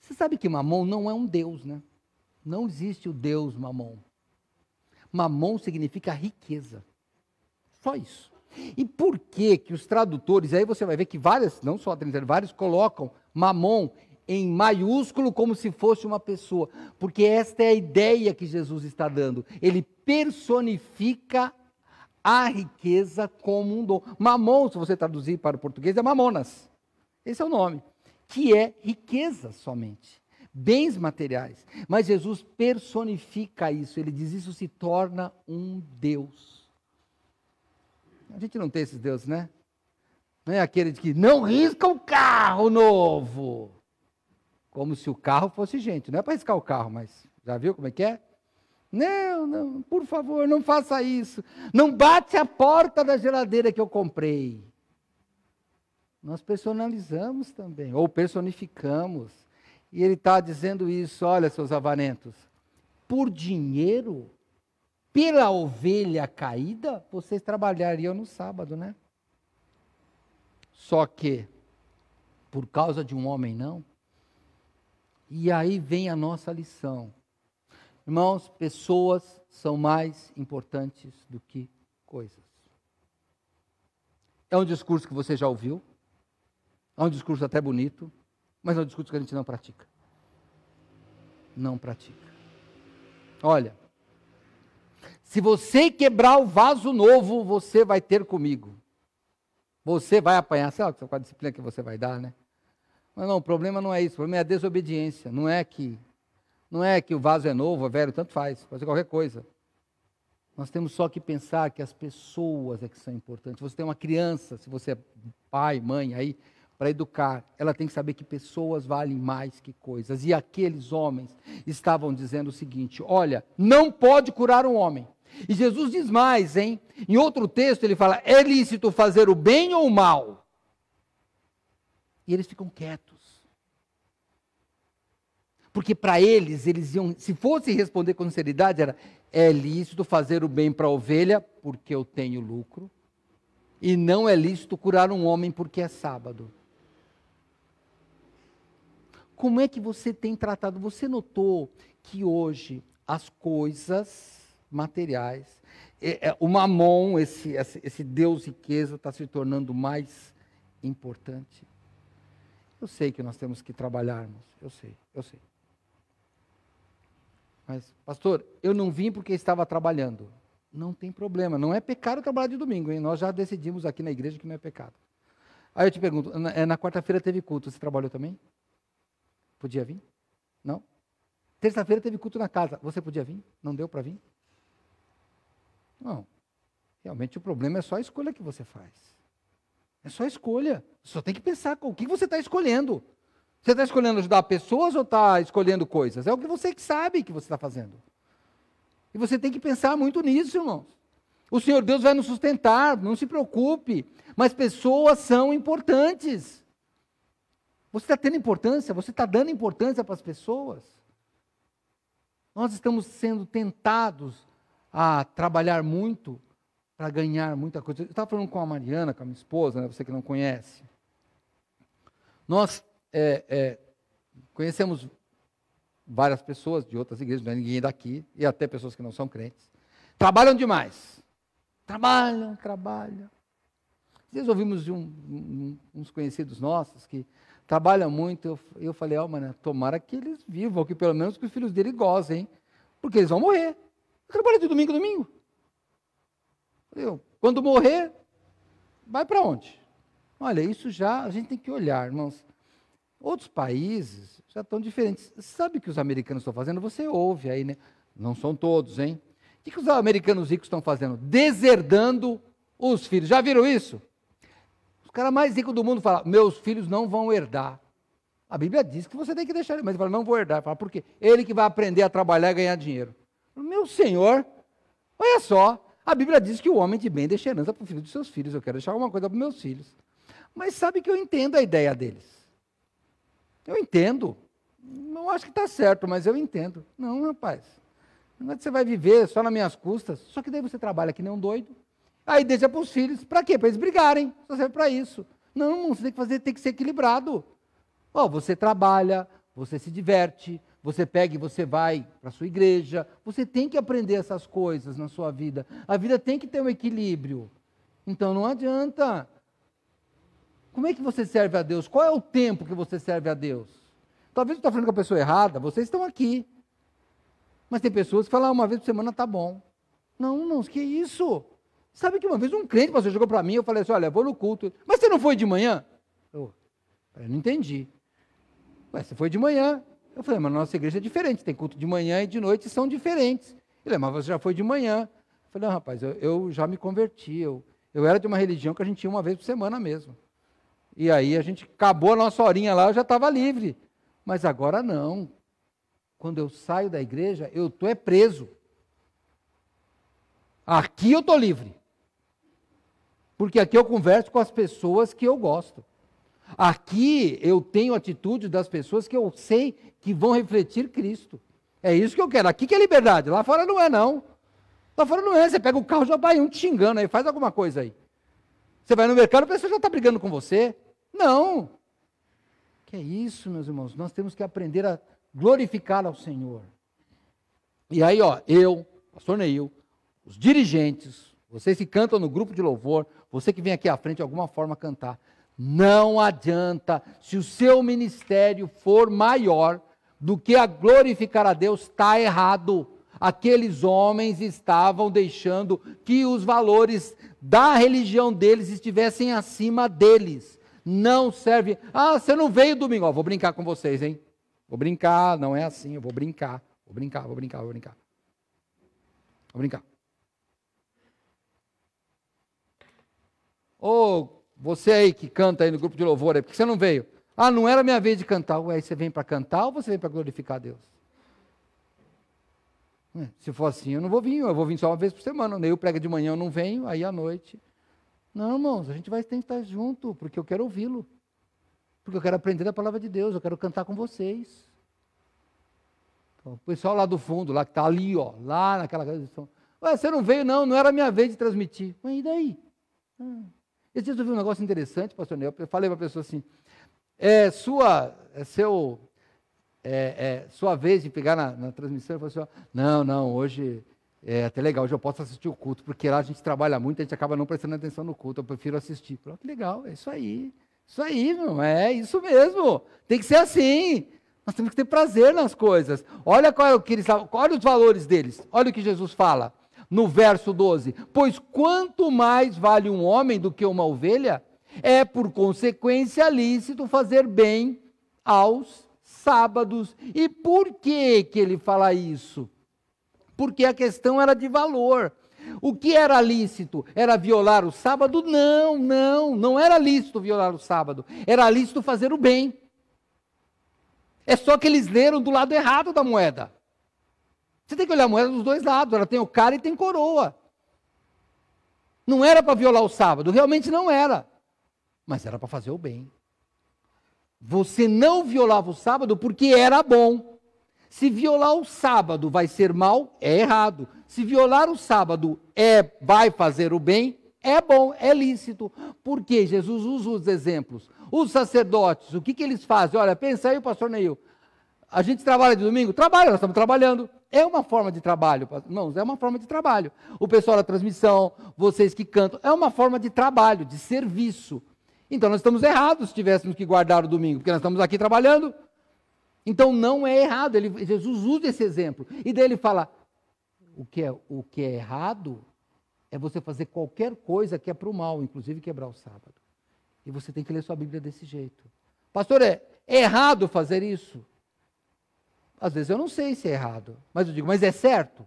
Você sabe que Mamon não é um deus, né? Não existe o deus Mamon. Mamon significa riqueza. Só isso. E por que os tradutores, aí você vai ver que várias, não só a Trinidade, vários colocam Mamon em maiúsculo como se fosse uma pessoa. Porque esta é a ideia que Jesus está dando. Ele personifica a riqueza como um dom. Mamon, se você traduzir para o português, é mamonas. Esse é o nome. Que é riqueza somente. Bens materiais. Mas Jesus personifica isso. Ele diz, isso se torna um Deus. A gente não tem esses deuses, né? Não é aquele de que não risca o carro novo. Como se o carro fosse gente. Não é para riscar o carro, mas já viu como é que é? Não, por favor, não faça isso. Não bate a porta da geladeira que eu comprei. Nós personalizamos também, ou personificamos. E ele está dizendo isso, olha, seus avarentos, por dinheiro, pela ovelha caída, vocês trabalhariam no sábado, né? Só que, por causa de um homem, não. E aí vem a nossa lição. Irmãos, pessoas são mais importantes do que coisas. É um discurso que você já ouviu, é um discurso até bonito, mas é um discurso que a gente não pratica. Não pratica. Olha, se você quebrar o vaso novo, você vai ter comigo. Você vai apanhar, sei lá, com a disciplina que você vai dar, né? Mas não, o problema não é isso, o problema é a desobediência. Não é que o vaso é novo, é velho, tanto faz, pode ser qualquer coisa. Nós temos só que pensar que as pessoas é que são importantes. Você tem uma criança, se você é pai, mãe, aí, para educar, ela tem que saber que pessoas valem mais que coisas. E aqueles homens estavam dizendo o seguinte, olha, não pode curar um homem. E Jesus diz mais, hein? Em outro texto ele fala, é lícito fazer o bem ou o mal? E eles ficam quietos. Porque para eles iam, se fosse responder com sinceridade, era, é lícito fazer o bem para a ovelha, porque eu tenho lucro, e não é lícito curar um homem porque é sábado. Como é que você tem tratado? Você notou que hoje as coisas materiais, o mamon, esse Deus riqueza, está se tornando mais importante? Eu sei que nós temos que trabalharmos, eu sei. Mas, pastor, eu não vim porque estava trabalhando. Não tem problema, não é pecado trabalhar de domingo, hein? Nós já decidimos aqui na igreja que não é pecado. Aí eu te pergunto, na quarta-feira teve culto, você trabalhou também? Podia vir? Não? Terça-feira teve culto na casa, você podia vir? Não deu para vir? Não. Realmente o problema é só a escolha que você faz. É só a escolha. Só tem que pensar com o que você está escolhendo. Você está escolhendo ajudar pessoas ou está escolhendo coisas? É o que você que sabe que você está fazendo. E você tem que pensar muito nisso, irmãos. O Senhor Deus vai nos sustentar, não se preocupe. Mas pessoas são importantes. Você está tendo importância? Você está dando importância para as pessoas? Nós estamos sendo tentados a trabalhar muito para ganhar muita coisa. Eu estava falando com a Mariana, com a minha esposa, né, você que não conhece. Nós conhecemos várias pessoas de outras igrejas, não é ninguém daqui, e até pessoas que não são crentes. Trabalham demais. Trabalham. Às vezes ouvimos de uns conhecidos nossos que trabalham muito. Eu falei, mano, tomara que eles vivam, que pelo menos que os filhos dele gozem, porque eles vão morrer. Trabalha de domingo a domingo. Quando morrer, vai para onde? Olha, isso já a gente tem que olhar, irmãos. Outros países já estão diferentes. Sabe o que os americanos estão fazendo? Você ouve aí, né? Não são todos, hein? O que os americanos ricos estão fazendo? Deserdando os filhos. Já viram isso? Os caras mais ricos do mundo falam, meus filhos não vão herdar. A Bíblia diz que você tem que deixar ele, mas ele fala, não vou herdar. Fala, por quê? Ele que vai aprender a trabalhar e ganhar dinheiro. Meu Senhor, olha só, a Bíblia diz que o homem de bem deixa herança para o filho dos seus filhos. Eu quero deixar alguma coisa para os meus filhos. Mas sabe que eu entendo a ideia deles. Eu entendo. Não acho que está certo, mas eu entendo. Não, rapaz. Não é que você vai viver só nas minhas custas. Só que daí você trabalha que nem um doido. Aí deixa para os filhos. Para quê? Para eles brigarem. Só serve para isso. Não, você tem que ser equilibrado. Você trabalha, você se diverte, você pega e você vai para a sua igreja. Você tem que aprender essas coisas na sua vida. A vida tem que ter um equilíbrio. Então não adianta. Como é que você serve a Deus? Qual é o tempo que você serve a Deus? Talvez você está falando com a pessoa errada, vocês estão aqui. Mas tem pessoas que falam, uma vez por semana tá bom. Não, irmãos, que isso? Sabe que uma vez um crente, pastor, chegou para mim, eu falei assim, olha, eu vou no culto. Mas você não foi de manhã? Eu não entendi. Ué, você foi de manhã. Eu falei, mas a nossa igreja é diferente, tem culto de manhã e de noite e são diferentes. Ele, mas você já foi de manhã. Eu falei, não, rapaz, eu já me converti, eu era de uma religião que a gente ia uma vez por semana mesmo. E aí a gente acabou a nossa horinha lá, eu já estava livre. Mas agora não. Quando eu saio da igreja, eu estou preso. Aqui eu estou livre. Porque aqui eu converso com as pessoas que eu gosto. Aqui eu tenho atitude das pessoas que eu sei que vão refletir Cristo. É isso que eu quero. Aqui que é liberdade. Lá fora não é, não. Lá fora não é. Você pega o carro, já vai um te xingando aí, faz alguma coisa aí. Você vai no mercado, a pessoa já está brigando com você. Não. Que é isso, meus irmãos? Nós temos que aprender a glorificar ao Senhor. E aí, eu, pastor Neil, os dirigentes, vocês que cantam no grupo de louvor, você que vem aqui à frente de alguma forma cantar, não adianta, se o seu ministério for maior do que a glorificar a Deus, está errado. Aqueles homens estavam deixando que os valores da religião deles estivessem acima deles. Não serve. Ah, você não veio domingo. Vou brincar com vocês, hein? Vou brincar, não é assim, eu vou brincar. Vou brincar. Vou brincar. Ô, você aí que canta aí no grupo de louvor, por que você não veio? Ah, não era minha vez de cantar. Ué, você vem para cantar ou você vem para glorificar a Deus? Se for assim, eu não vou vir, eu vou vir só uma vez por semana. Eu prego de manhã, eu não venho, aí à noite. Não, irmãos, a gente vai ter que estar junto, porque eu quero ouvi-lo. Porque eu quero aprender a palavra de Deus, eu quero cantar com vocês. Então, o pessoal lá do fundo, lá que está ali, lá naquela casa. Ué, você não veio, não era minha vez de transmitir. Mas e daí? Esses dias eu vi um negócio interessante, pastor Nel, eu falei para a pessoa assim, sua vez de pegar na transmissão, eu falei assim, não, hoje é até legal, hoje eu posso assistir o culto, porque lá a gente trabalha muito, a gente acaba não prestando atenção no culto, eu prefiro assistir. Eu falei, que legal, é isso aí, meu, é isso mesmo, tem que ser assim, nós temos que ter prazer nas coisas. Olha olha os valores deles, olha o que Jesus fala. No verso 12, pois quanto mais vale um homem do que uma ovelha, é por consequência lícito fazer bem aos sábados. E por que ele fala isso? Porque a questão era de valor. O que era lícito? Era violar o sábado? Não era lícito violar o sábado. Era lícito fazer o bem. É só que eles leram do lado errado da moeda. Você tem que olhar a moeda dos dois lados, ela tem o cara e tem coroa. Não era para violar o sábado, realmente não era. Mas era para fazer o bem. Você não violava o sábado porque era bom. Se violar o sábado vai ser mal, é errado. Se violar o sábado vai fazer o bem, é bom, é lícito. Por quê? Jesus usa os exemplos. Os sacerdotes, o que eles fazem? Olha, pensa aí, pastor Neil. A gente trabalha de domingo? Trabalha, nós estamos trabalhando. É uma forma de trabalho, irmãos, é uma forma de trabalho. O pessoal da transmissão, vocês que cantam, é uma forma de trabalho, de serviço. Então nós estamos errados se tivéssemos que guardar o domingo, porque nós estamos aqui trabalhando. Então não é errado, Jesus usa esse exemplo. E daí ele fala, o que é errado é você fazer qualquer coisa que é para o mal, inclusive quebrar o sábado. E você tem que ler sua Bíblia desse jeito. Pastor, é errado fazer isso? Às vezes eu não sei se é errado, mas eu digo, mas é certo?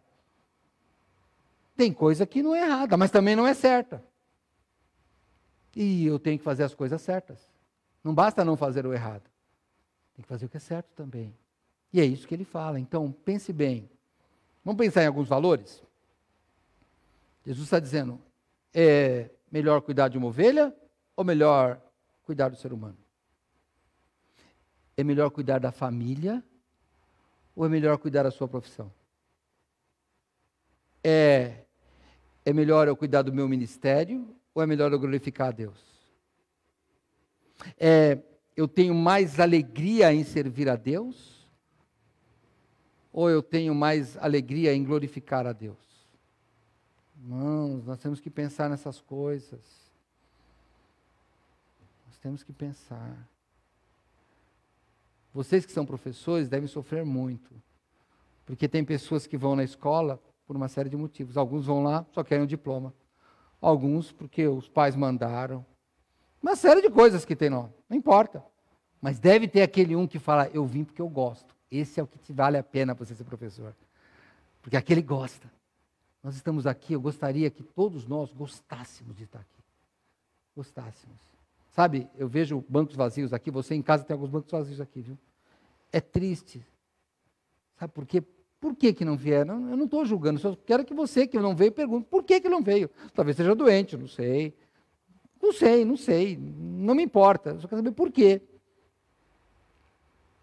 Tem coisa que não é errada, mas também não é certa. E eu tenho que fazer as coisas certas. Não basta não fazer o errado. Tem que fazer o que é certo também. E é isso que ele fala. Então, pense bem. Vamos pensar em alguns valores? Jesus está dizendo, é melhor cuidar de uma ovelha ou melhor cuidar do ser humano? É melhor cuidar da família ou é melhor cuidar da sua profissão? É melhor eu cuidar do meu ministério ou é melhor eu glorificar a Deus? É eu tenho mais alegria em servir a Deus? Ou eu tenho mais alegria em glorificar a Deus? Irmãos, nós temos que pensar nessas coisas. Nós temos que pensar. Vocês que são professores devem sofrer muito. Porque tem pessoas que vão na escola por uma série de motivos. Alguns vão lá, só querem um diploma. Alguns porque os pais mandaram. Uma série de coisas que tem lá, não importa. Mas deve ter aquele um que fala, eu vim porque eu gosto. Esse é o que te vale a pena você ser professor. Porque aquele gosta. Nós estamos aqui, eu gostaria que todos nós gostássemos de estar aqui. Gostássemos. Sabe, eu vejo bancos vazios aqui, você em casa tem alguns bancos vazios aqui, viu? É triste. Sabe por quê? Por que não vieram? Eu não estou julgando, só quero que você que não veio pergunte por que não veio. Talvez seja doente, não sei. Não sei, não me importa. Eu só quero saber por quê.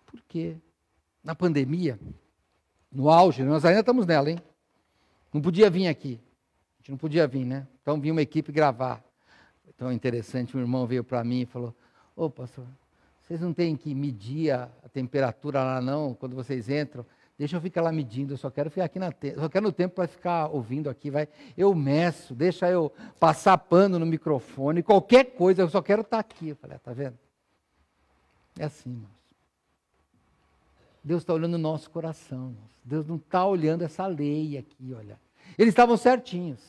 Por quê? Na pandemia, no auge, nós ainda estamos nela, hein? Não podia vir aqui. A gente não podia vir, né? Então vinha uma equipe gravar. Foi tão interessante, um irmão veio para mim e falou, ô pastor, vocês não têm que medir a temperatura lá não, quando vocês entram? Deixa eu ficar lá medindo, eu só quero ficar aqui só quero no tempo para ficar ouvindo aqui, vai. Eu meço, deixa eu passar pano no microfone, qualquer coisa, eu só quero estar aqui. Eu falei, tá vendo? É assim, irmãos. Deus está olhando o nosso coração, irmãos. Deus não está olhando essa lei aqui, olha. Eles estavam certinhos.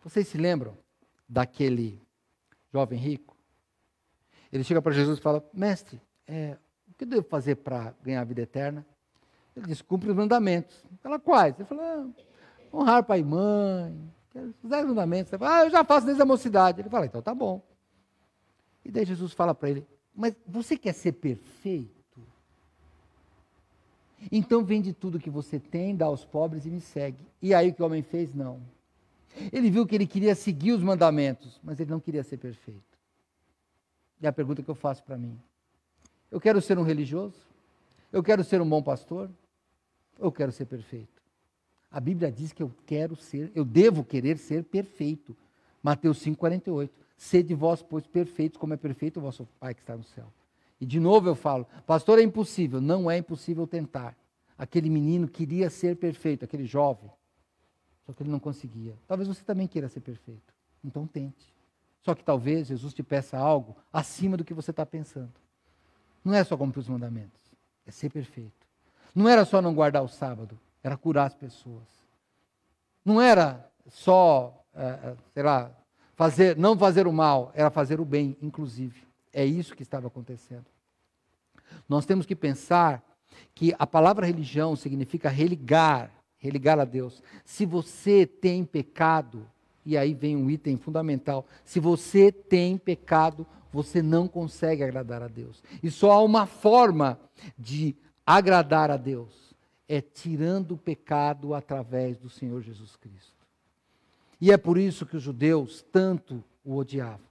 Vocês se lembram daquele jovem rico? Ele chega para Jesus e fala, mestre, o que eu devo fazer para ganhar a vida eterna? Ele diz, cumpre os mandamentos. Fala, quais? Ele fala, honrar pai e mãe, os 10 mandamentos. Ele fala, eu já faço desde a mocidade. Ele fala, então tá bom. E daí Jesus fala para ele, mas você quer ser perfeito? Então vende tudo que você tem, dá aos pobres e me segue. E aí o que o homem fez? Não. Ele viu que ele queria seguir os mandamentos, mas ele não queria ser perfeito. E a pergunta que eu faço para mim, eu quero ser um religioso? Eu quero ser um bom pastor? Ou eu quero ser perfeito? A Bíblia diz que eu devo querer ser perfeito. Mateus 5,48. Sede vós, pois, perfeitos, como é perfeito o vosso Pai que está no céu. E de novo eu falo, pastor, é impossível. Não é impossível tentar. Aquele menino queria ser perfeito, aquele jovem. Só que ele não conseguia. Talvez você também queira ser perfeito. Então tente. Só que talvez Jesus te peça algo acima do que você está pensando. Não é só cumprir os mandamentos. É ser perfeito. Não era só não guardar o sábado. Era curar as pessoas. Não era só, não fazer o mal. Era fazer o bem, inclusive. É isso que estava acontecendo. Nós temos que pensar que a palavra religião significa religar a Deus. Se você tem pecado, e aí vem um item fundamental, se você tem pecado, você não consegue agradar a Deus. E só há uma forma de agradar a Deus, é tirando o pecado através do Senhor Jesus Cristo. E é por isso que os judeus tanto o odiavam.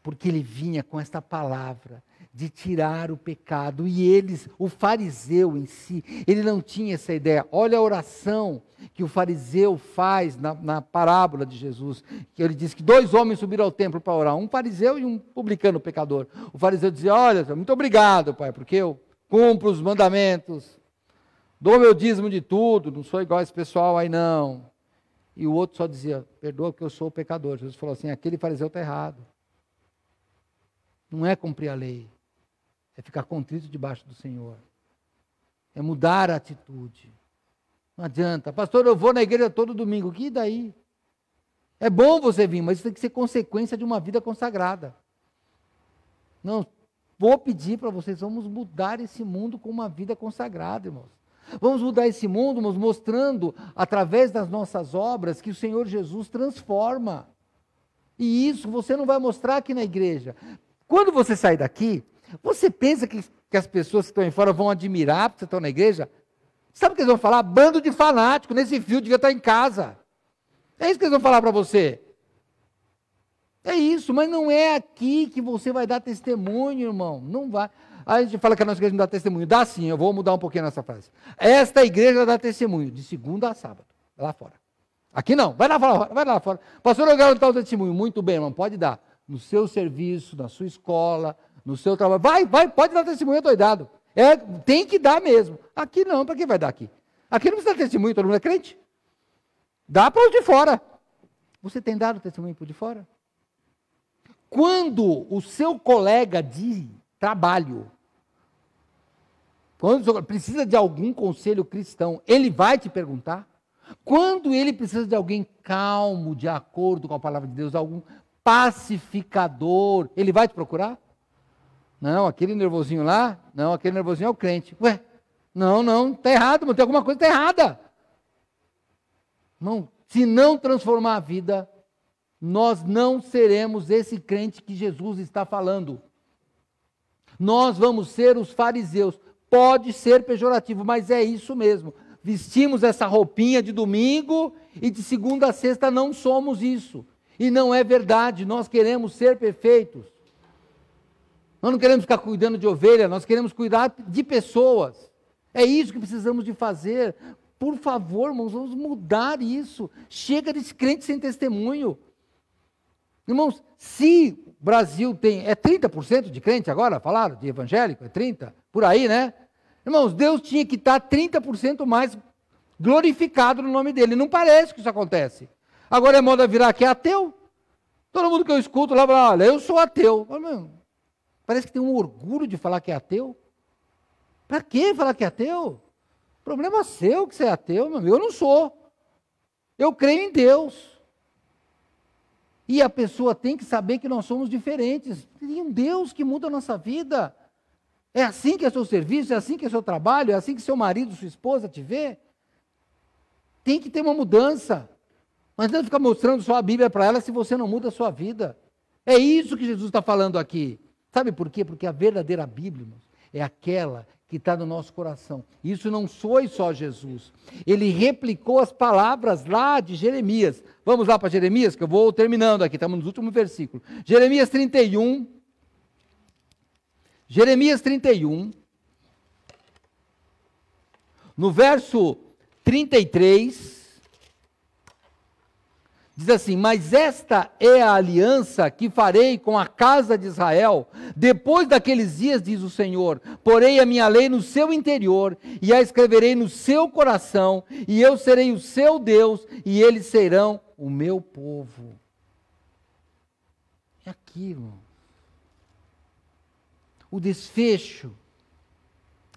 Porque ele vinha com esta palavra de tirar o pecado. E o fariseu em si, ele não tinha essa ideia. Olha a oração que o fariseu faz na parábola de Jesus. Que ele diz que 2 homens subiram ao templo para orar. Um fariseu e um publicano pecador. O fariseu dizia, olha, muito obrigado, Pai, porque eu cumpro os mandamentos. Dou meu dízimo de tudo, não sou igual a esse pessoal aí não. E o outro só dizia, perdoa que eu sou o pecador. Jesus falou assim, aquele fariseu está errado. Não é cumprir a lei, é ficar contrito debaixo do Senhor, é mudar a atitude. Não adianta, pastor, eu vou na igreja todo domingo, que daí? É bom você vir, mas isso tem que ser consequência de uma vida consagrada. Não, vou pedir para vocês, vamos mudar esse mundo com uma vida consagrada, irmãos. Vamos mudar esse mundo, irmãos, mostrando, através das nossas obras, que o Senhor Jesus transforma. E isso você não vai mostrar aqui na igreja. Quando você sair daqui, você pensa que as pessoas que estão aí fora vão admirar porque você está na igreja? Sabe o que eles vão falar? Bando de fanático, nesse fio devia estar em casa. É isso que eles vão falar para você. É isso, mas não é aqui que você vai dar testemunho, irmão. Não vai. Aí a gente fala que a nossa igreja não dá testemunho. Dá sim, eu vou mudar um pouquinho nessa frase. Esta igreja dá testemunho, de segunda a sábado, lá fora. Aqui não, vai lá fora. Pastor, eu quero dar o testemunho. Muito bem, irmão, pode dar. No seu serviço, na sua escola, no seu trabalho. Pode dar testemunho adoidado. Tem que dar mesmo. Aqui não, para quem vai dar aqui? Aqui não precisa dar testemunho, todo mundo é crente. Dá para os de fora. Você tem dado testemunho para os de fora? Quando o seu colega de trabalho, quando precisa de algum conselho cristão, ele vai te perguntar? Quando ele precisa de alguém calmo, de acordo com a palavra de Deus, algum pacificador, ele vai te procurar? Não, aquele nervosinho lá, não, aquele nervosinho é o crente. Ué, não, está errado, mas tem alguma coisa que está errada. Não, se não transformar a vida, nós não seremos esse crente que Jesus está falando. Nós vamos ser os fariseus. Pode ser pejorativo, mas é isso mesmo. Vestimos essa roupinha de domingo e de segunda a sexta não somos isso. E não é verdade, nós queremos ser perfeitos. Nós não queremos ficar cuidando de ovelha, nós queremos cuidar de pessoas. É isso que precisamos de fazer. Por favor, irmãos, vamos mudar isso. Chega desse crente sem testemunho. Irmãos, se o Brasil tem, 30% de crente agora, falaram, de evangélico, 30%, por aí, né? Irmãos, Deus tinha que estar 30% mais glorificado no nome dele. Não parece que isso acontece. Agora é moda virar que é ateu. Todo mundo que eu escuto lá fala, olha, eu sou ateu. Parece que tem um orgulho de falar que é ateu. Para que falar que é ateu? Problema seu que você é ateu, meu amigo. Eu não sou. Eu creio em Deus. E a pessoa tem que saber que nós somos diferentes. Tem um Deus que muda a nossa vida. É assim que é seu serviço, é assim que é seu trabalho, é assim que seu marido, sua esposa te vê. Tem que ter uma mudança. Mas não ficar mostrando só a Bíblia para ela se você não muda a sua vida. É isso que Jesus está falando aqui. Sabe por quê? Porque a verdadeira Bíblia, irmãos, é aquela que está no nosso coração. Isso não foi só Jesus. Ele replicou as palavras lá de Jeremias. Vamos lá para Jeremias, que eu vou terminando aqui, estamos no último versículo. Jeremias 31. Jeremias 31. No verso 33. Diz assim, mas esta é a aliança que farei com a casa de Israel, depois daqueles dias, diz o Senhor, porei a minha lei no seu interior, e a escreverei no seu coração, e eu serei o seu Deus, e eles serão o meu povo. É aquilo. O desfecho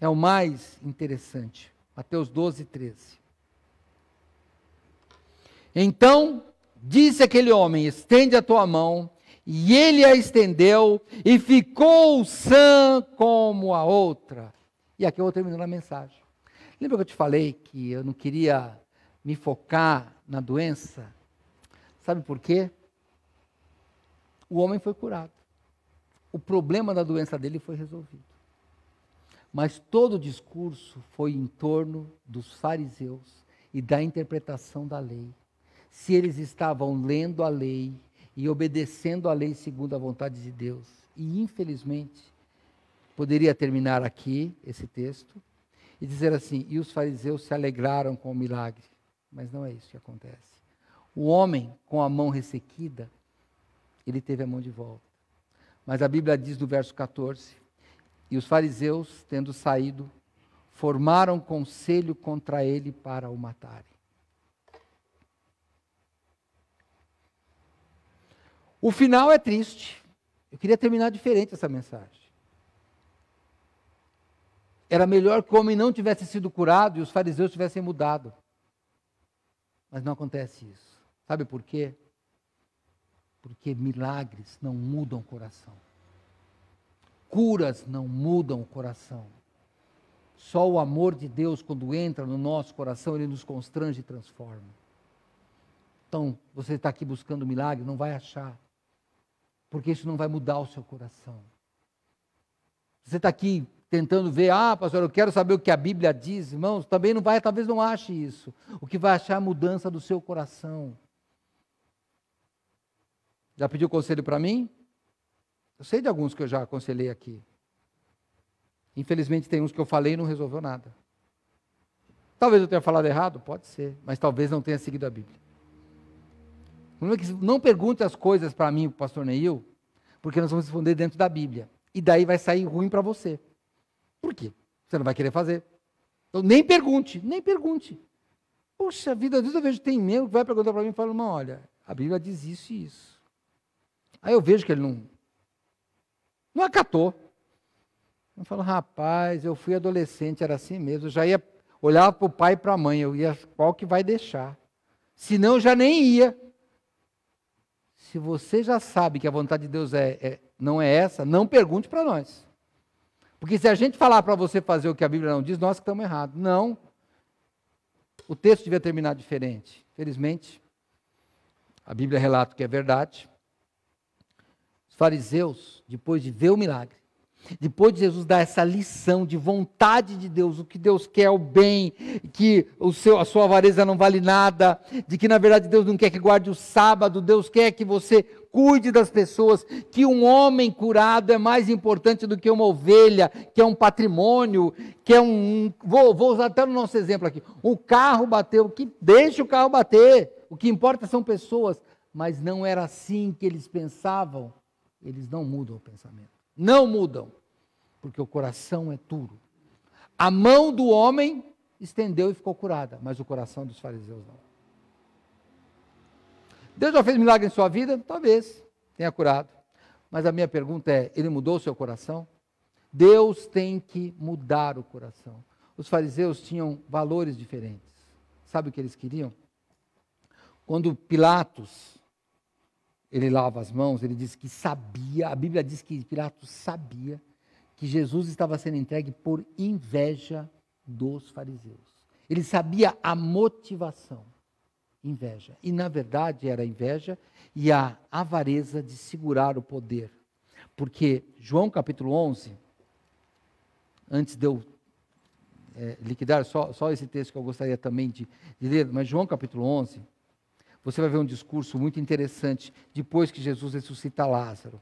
é o mais interessante. Mateus 12, 13. Então, disse aquele homem, estende a tua mão, e ele a estendeu, e ficou sã como a outra. E aqui eu vou terminando a mensagem. Lembra que eu te falei que eu não queria me focar na doença? Sabe por quê? O homem foi curado. O problema da doença dele foi resolvido. Mas todo o discurso foi em torno dos fariseus e da interpretação da lei. Se eles estavam lendo a lei e obedecendo a lei segundo a vontade de Deus. E, infelizmente, poderia terminar aqui esse texto e dizer assim, e os fariseus se alegraram com o milagre. Mas não é isso que acontece. O homem com a mão ressequida, ele teve a mão de volta. Mas a Bíblia diz no verso 14, e os fariseus, tendo saído, formaram conselho contra ele para o matarem. O final é triste. Eu queria terminar diferente essa mensagem. Era melhor que o homem não tivesse sido curado e os fariseus tivessem mudado. Mas não acontece isso. Sabe por quê? Porque milagres não mudam o coração. Curas não mudam o coração. Só o amor de Deus, quando entra no nosso coração, ele nos constrange e transforma. Então, você está aqui buscando milagre, não vai achar. Porque isso não vai mudar o seu coração. Você está aqui tentando ver, pastor, eu quero saber o que a Bíblia diz, irmãos, também não vai, talvez não ache isso. O que vai achar é a mudança do seu coração. Já pediu conselho para mim? Eu sei de alguns que eu já aconselhei aqui. Infelizmente tem uns que eu falei e não resolveu nada. Talvez eu tenha falado errado, pode ser, mas talvez não tenha seguido a Bíblia. Não pergunte as coisas para mim, para o pastor Neil, porque nós vamos responder dentro da Bíblia. E daí vai sair ruim para você. Por quê? Você não vai querer fazer. Então, nem pergunte. Poxa vida, às vezes eu vejo que tem membro que vai perguntar para mim e fala, irmão, olha, a Bíblia diz isso e isso. Aí eu vejo que ele não acatou. Eu falo, rapaz, eu fui adolescente, era assim mesmo, eu já ia olhar para o pai e para a mãe, eu ia, qual que vai deixar? Senão eu já nem ia. Se você já sabe que a vontade de Deus não é essa, não pergunte para nós. Porque se a gente falar para você fazer o que a Bíblia não diz, nós que estamos errados. Não. O texto devia terminar diferente. Felizmente, a Bíblia relata que é verdade. Os fariseus, depois de ver o milagre, depois de Jesus dar essa lição de vontade de Deus, o que Deus quer é o bem, que a sua avareza não vale nada, de que na verdade Deus não quer que guarde o sábado, Deus quer que você cuide das pessoas, que um homem curado é mais importante do que uma ovelha, que é um patrimônio, que é vou usar até no nosso exemplo aqui, o carro bateu, que deixa o carro bater, o que importa são pessoas, mas não era assim que eles pensavam, eles não mudam o pensamento. Não mudam, porque o coração é duro. A mão do homem estendeu e ficou curada, mas o coração dos fariseus não. Deus já fez milagre em sua vida? Talvez tenha curado. Mas a minha pergunta é, ele mudou o seu coração? Deus tem que mudar o coração. Os fariseus tinham valores diferentes. Sabe o que eles queriam? Quando Pilatos, ele lava as mãos, ele diz que sabia, a Bíblia diz que Pilatos sabia que Jesus estava sendo entregue por inveja dos fariseus. Ele sabia a motivação, inveja. E na verdade era a inveja e a avareza de segurar o poder. Porque João capítulo 11, antes de eu liquidar só esse texto que eu gostaria também de ler, mas João capítulo 11, você vai ver um discurso muito interessante depois que Jesus ressuscita Lázaro.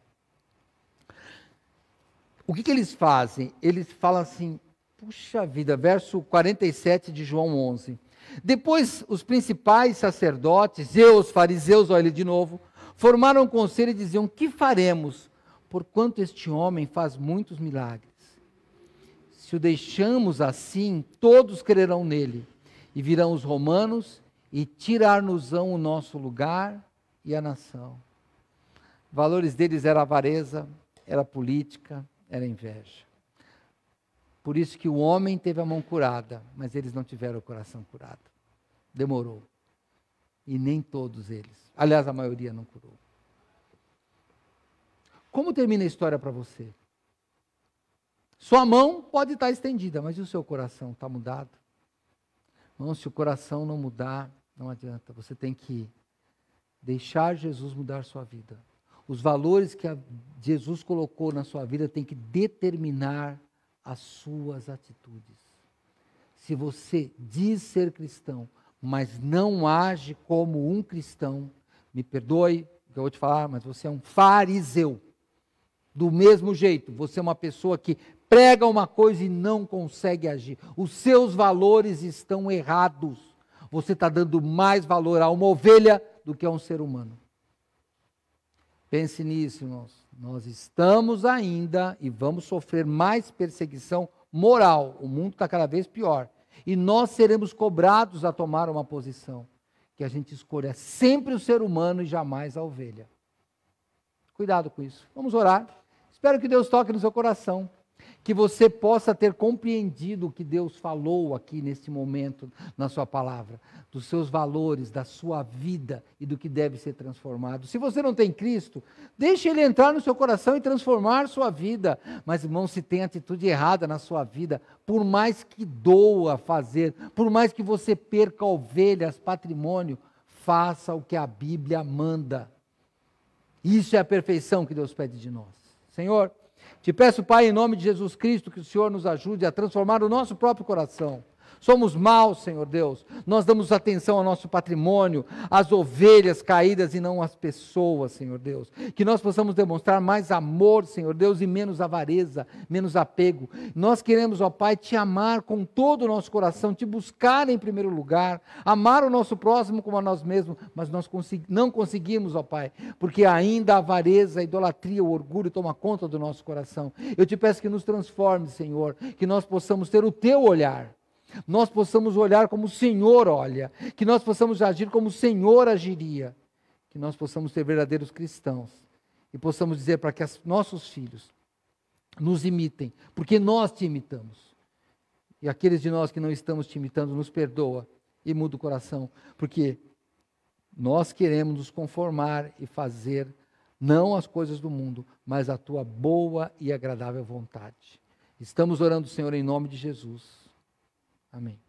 O que eles fazem? Eles falam assim, puxa vida, verso 47 de João 11. Depois os principais sacerdotes e os fariseus, olha ele de novo, formaram um conselho e diziam, que faremos? Porquanto este homem faz muitos milagres. Se o deixamos assim, todos crerão nele. E virão os romanos e tirar-nos-ão o nosso lugar e a nação. Valores deles era avareza, era política, era inveja. Por isso que o homem teve a mão curada, mas eles não tiveram o coração curado. Demorou. E nem todos eles. Aliás, a maioria não curou. Como termina a história para você? Sua mão pode estar estendida, mas e o seu coração está mudado? Irmão, se o coração não mudar, não adianta, você tem que deixar Jesus mudar sua vida. Os valores que Jesus colocou na sua vida tem que determinar as suas atitudes. Se você diz ser cristão, mas não age como um cristão, me perdoe o que eu vou te falar, mas você é um fariseu. Do mesmo jeito, você é uma pessoa que prega uma coisa e não consegue agir. Os seus valores estão errados. Você está dando mais valor a uma ovelha do que a um ser humano. Pense nisso, irmãos. Nós estamos ainda e vamos sofrer mais perseguição moral. O mundo está cada vez pior. E nós seremos cobrados a tomar uma posição. Que a gente escolha sempre o ser humano e jamais a ovelha. Cuidado com isso. Vamos orar. Espero que Deus toque no seu coração. Que você possa ter compreendido o que Deus falou aqui neste momento na sua palavra, dos seus valores, da sua vida e do que deve ser transformado. Se você não tem Cristo, deixe Ele entrar no seu coração e transformar sua vida. Mas, irmão, se tem atitude errada na sua vida, por mais que doa fazer, por mais que você perca ovelhas, patrimônio, faça o que a Bíblia manda. Isso é a perfeição que Deus pede de nós. Senhor, te peço, Pai, em nome de Jesus Cristo, que o Senhor nos ajude a transformar o nosso próprio coração. Somos maus, Senhor Deus. Nós damos atenção ao nosso patrimônio, às ovelhas caídas e não às pessoas, Senhor Deus. Que nós possamos demonstrar mais amor, Senhor Deus, e menos avareza, menos apego. Nós queremos, ó Pai, te amar com todo o nosso coração, te buscar em primeiro lugar, amar o nosso próximo como a nós mesmos, mas nós não conseguimos, ó Pai, porque ainda a avareza, a idolatria, o orgulho toma conta do nosso coração. Eu te peço que nos transforme, Senhor, que nós possamos ter o teu olhar. Nós possamos olhar como o Senhor olha, que nós possamos agir como o Senhor agiria, que nós possamos ser verdadeiros cristãos e possamos dizer para que nossos filhos nos imitem, porque nós te imitamos. E aqueles de nós que não estamos te imitando, nos perdoa e muda o coração, porque nós queremos nos conformar e fazer não as coisas do mundo, mas a tua boa e agradável vontade. Estamos orando, Senhor, em nome de Jesus. Amém.